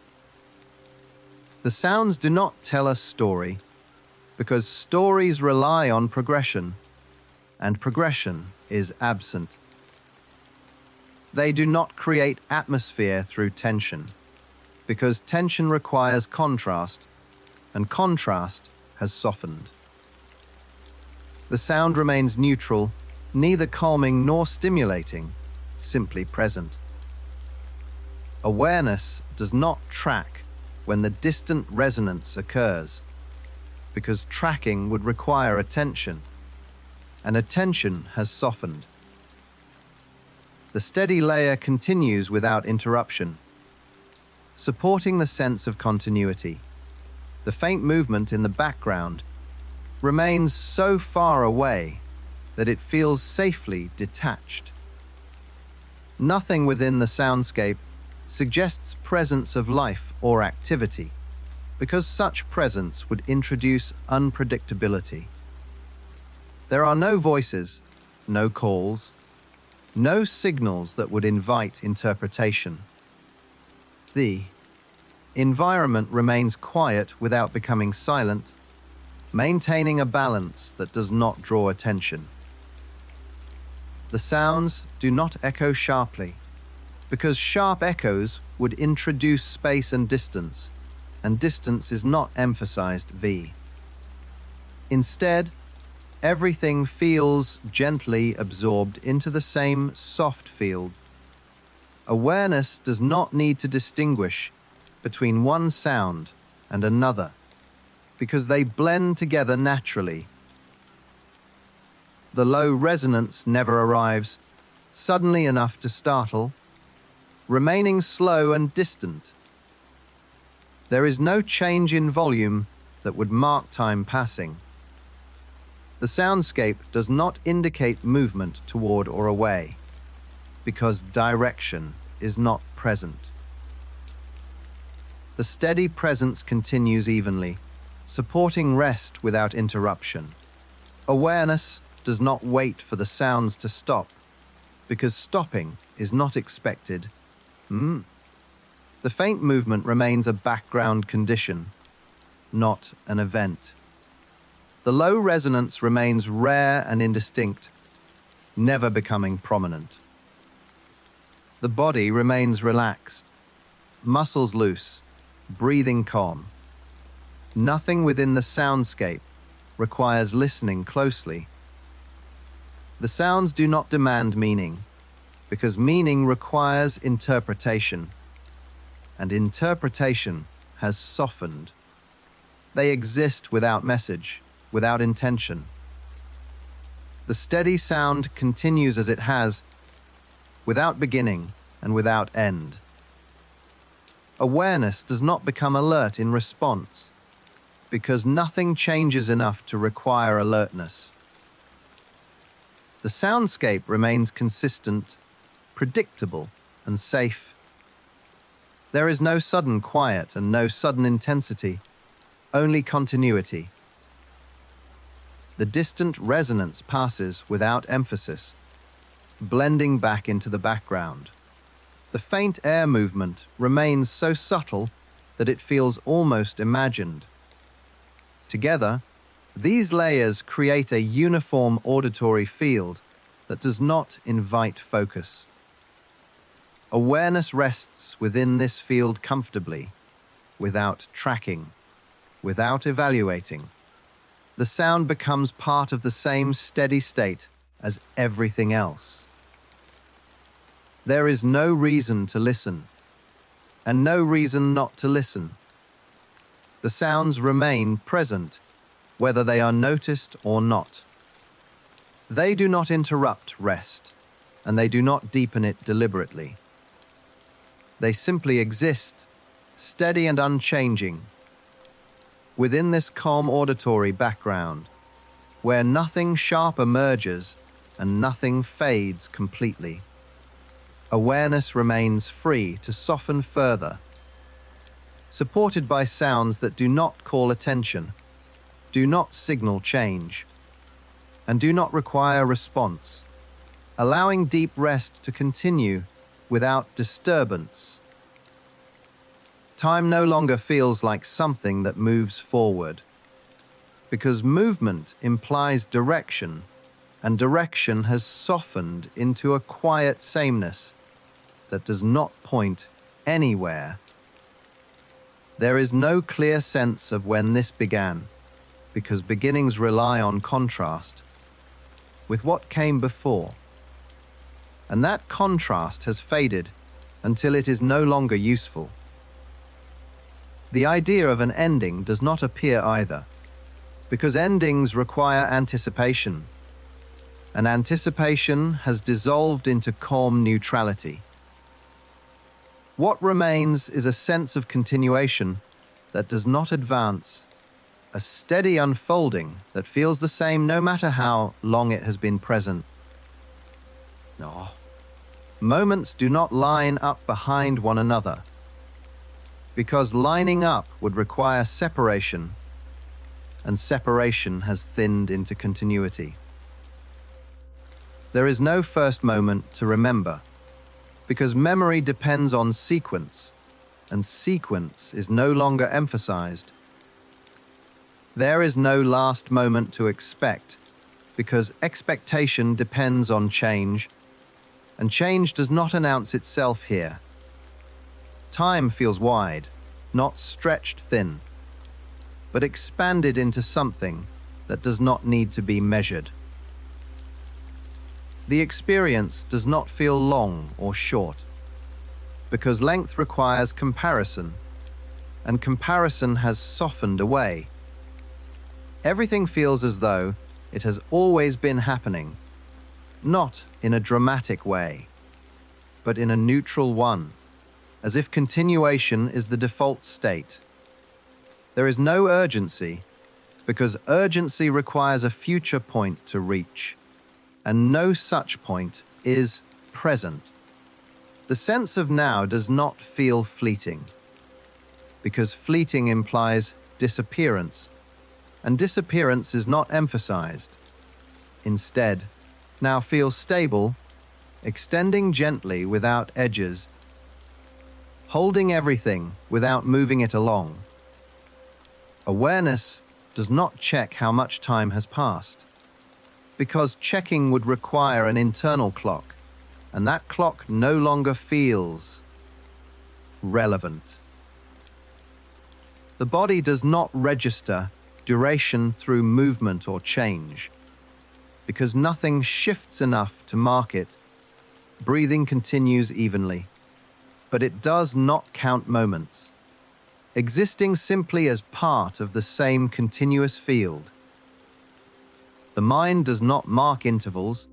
The sounds do not tell a story, because stories rely on progression, and progression is absent. They do not create atmosphere through tension, because tension requires contrast, and contrast has softened. The sound remains neutral, neither calming nor stimulating, simply present. Awareness does not track when the distant resonance occurs, because tracking would require attention, and attention has softened. The steady layer continues without interruption, supporting the sense of continuity. The faint movement in the background remains so far away that it feels safely detached. Nothing within the soundscape suggests presence of life or activity, because such presence would introduce unpredictability. There are no voices, no calls, no signals that would invite interpretation. The environment remains quiet without becoming silent, maintaining a balance that does not draw attention. The sounds do not echo sharply, because sharp echoes would introduce space and distance is not emphasized V. Instead, everything feels gently absorbed into the same soft field. Awareness does not need to distinguish between one sound and another, because they blend together naturally. The low resonance never arrives, suddenly enough to startle, remaining slow and distant. There is no change in volume that would mark time passing. The soundscape does not indicate movement toward or away, because direction is not present. The steady presence continues evenly, supporting rest without interruption. Awareness does not wait for the sounds to stop, because stopping is not expected. The faint movement remains a background condition, not an event. The low resonance remains rare and indistinct, never becoming prominent. The body remains relaxed, muscles loose, breathing calm. Nothing within the soundscape requires listening closely. The sounds do not demand meaning, because meaning requires interpretation, and interpretation has softened. They exist without message, without intention. The steady sound continues as it has, without beginning and without end. Awareness does not become alert in response, because nothing changes enough to require alertness. The soundscape remains consistent, predictable, and safe. There is no sudden quiet and no sudden intensity, only continuity. The distant resonance passes without emphasis, blending back into the background. The faint air movement remains so subtle that it feels almost imagined. Together, these layers create a uniform auditory field that does not invite focus. Awareness rests within this field comfortably, without tracking, without evaluating. The sound becomes part of the same steady state as everything else. There is no reason to listen, and no reason not to listen. The sounds remain present, whether they are noticed or not. They do not interrupt rest, and they do not deepen it deliberately. They simply exist, steady and unchanging, within this calm auditory background, where nothing sharp emerges and nothing fades completely. Awareness remains free to soften further, supported by sounds that do not call attention, do not signal change, and do not require response, allowing deep rest to continue without disturbance. Time no longer feels like something that moves forward, because movement implies direction, and direction has softened into a quiet sameness that does not point anywhere. There is no clear sense of when this began, because beginnings rely on contrast with what came before. And that contrast has faded until it is no longer useful. The idea of an ending does not appear either, because endings require anticipation, and anticipation has dissolved into calm neutrality. What remains is a sense of continuation that does not advance, a steady unfolding that feels the same no matter how long it has been present. No. Moments do not line up behind one another, because lining up would require separation, and separation has thinned into continuity. There is no first moment to remember, because memory depends on sequence, and sequence is no longer emphasized. There is no last moment to expect, because expectation depends on change, and change does not announce itself here. Time feels wide, not stretched thin, but expanded into something that does not need to be measured. The experience does not feel long or short, because length requires comparison, and comparison has softened away. Everything feels as though it has always been happening, not in a dramatic way, but in a neutral one, as if continuation is the default state. There is no urgency, because urgency requires a future point to reach, and no such point is present. The sense of now does not feel fleeting, because fleeting implies disappearance, and disappearance is not emphasized. Instead, now feels stable, extending gently without edges, holding everything without moving it along. Awareness does not check how much time has passed, because checking would require an internal clock, and that clock no longer feels relevant. The body does not register duration through movement or change, because nothing shifts enough to mark it. Breathing continues evenly, but it does not count moments, existing simply as part of the same continuous field. The mind does not mark intervals,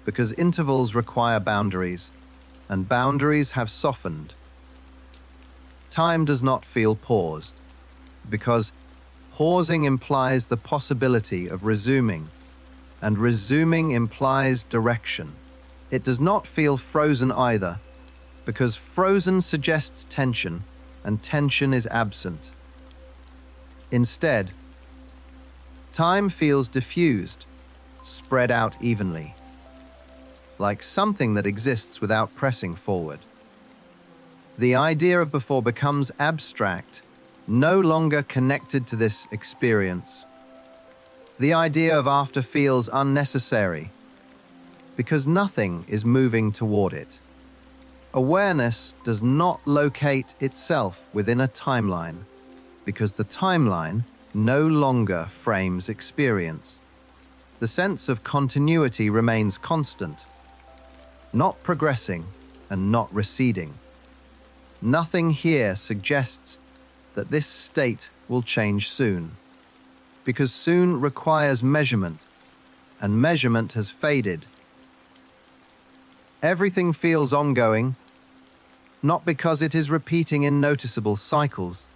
because intervals require boundaries, and boundaries have softened. Time does not feel paused, because pausing implies the possibility of resuming, and resuming implies direction. It does not feel frozen either, because frozen suggests tension, and tension is absent. Instead, time feels diffused, spread out evenly, like something that exists without pressing forward. The idea of before becomes abstract, no longer connected to this experience. The idea of after feels unnecessary, because nothing is moving toward it. Awareness does not locate itself within a timeline, because the timeline no longer frames experience. The sense of continuity remains constant, not progressing and not receding. Nothing here suggests that this state will change soon, because soon requires measurement, and measurement has faded. Everything feels ongoing, not because it is repeating in noticeable cycles,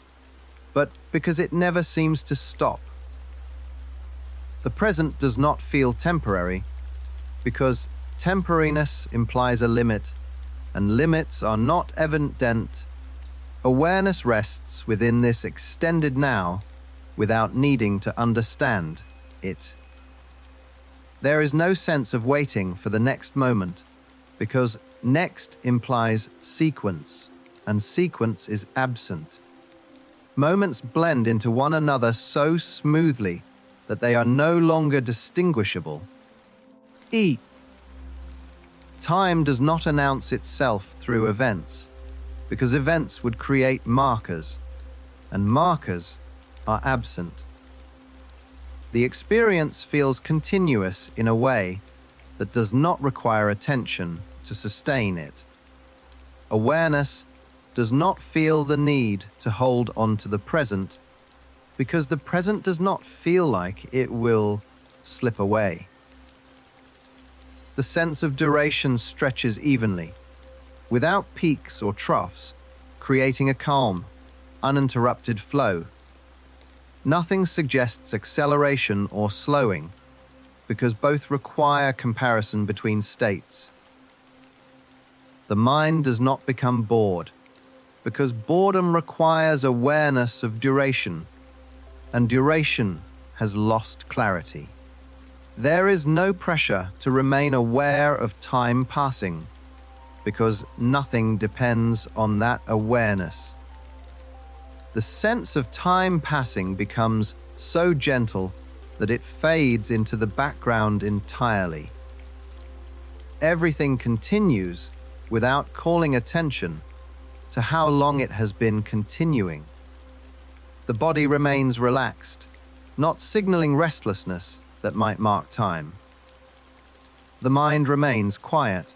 but because it never seems to stop. The present does not feel temporary, because temporariness implies a limit, and limits are not evident. Awareness rests within this extended now without needing to understand it. There is no sense of waiting for the next moment, because next implies sequence, and sequence is absent. Moments blend into one another so smoothly that they are no longer distinguishable. Time does not announce itself through events, because events would create markers, and markers are absent. The experience feels continuous in a way that does not require attention to sustain it. Awareness does not feel the need to hold on to the present, because the present does not feel like it will slip away. The sense of duration stretches evenly, without peaks or troughs, creating a calm, uninterrupted flow. Nothing suggests acceleration or slowing, because both require comparison between states. The mind does not become bored, because boredom requires awareness of duration, and duration has lost clarity. There is no pressure to remain aware of time passing, because nothing depends on that awareness. The sense of time passing becomes so gentle that it fades into the background entirely. Everything continues without calling attention to how long it has been continuing. The body remains relaxed, not signaling restlessness that might mark time. The mind remains quiet,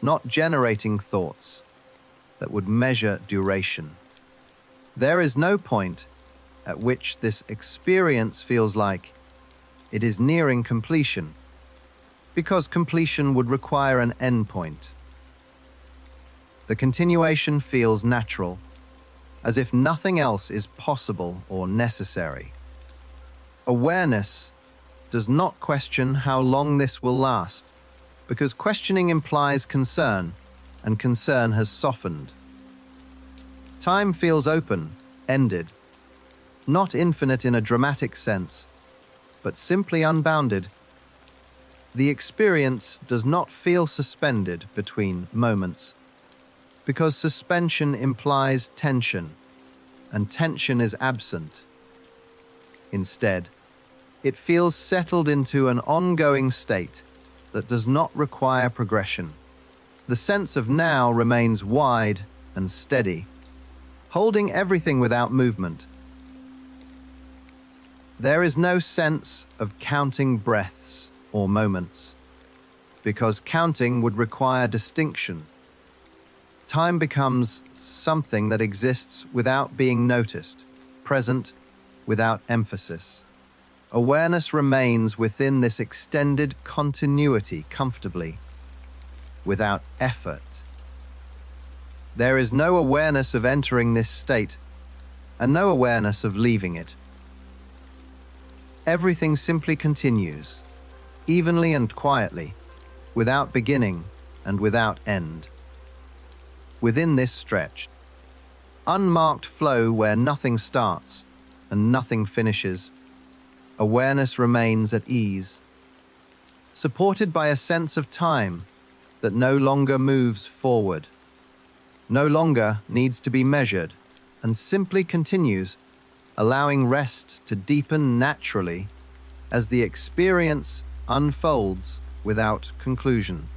not generating thoughts that would measure duration. There is no point at which this experience feels like it is nearing completion, because completion would require an endpoint. The continuation feels natural, as if nothing else is possible or necessary. Awareness does not question how long this will last, because questioning implies concern, and concern has softened. Time feels open, ended, not infinite in a dramatic sense, but simply unbounded. The experience does not feel suspended between moments, because suspension implies tension, and tension is absent. Instead, it feels settled into an ongoing state that does not require progression. The sense of now remains wide and steady, holding everything without movement. There is no sense of counting breaths or moments, because counting would require distinction. Time becomes something that exists without being noticed, present without emphasis. Awareness remains within this extended continuity comfortably, without effort. There is no awareness of entering this state, and no awareness of leaving it. Everything simply continues, evenly and quietly, without beginning and without end. Within this stretch, unmarked flow where nothing starts and nothing finishes, awareness remains at ease, supported by a sense of time that no longer moves forward, no longer needs to be measured, and simply continues, allowing rest to deepen naturally as the experience unfolds without conclusion.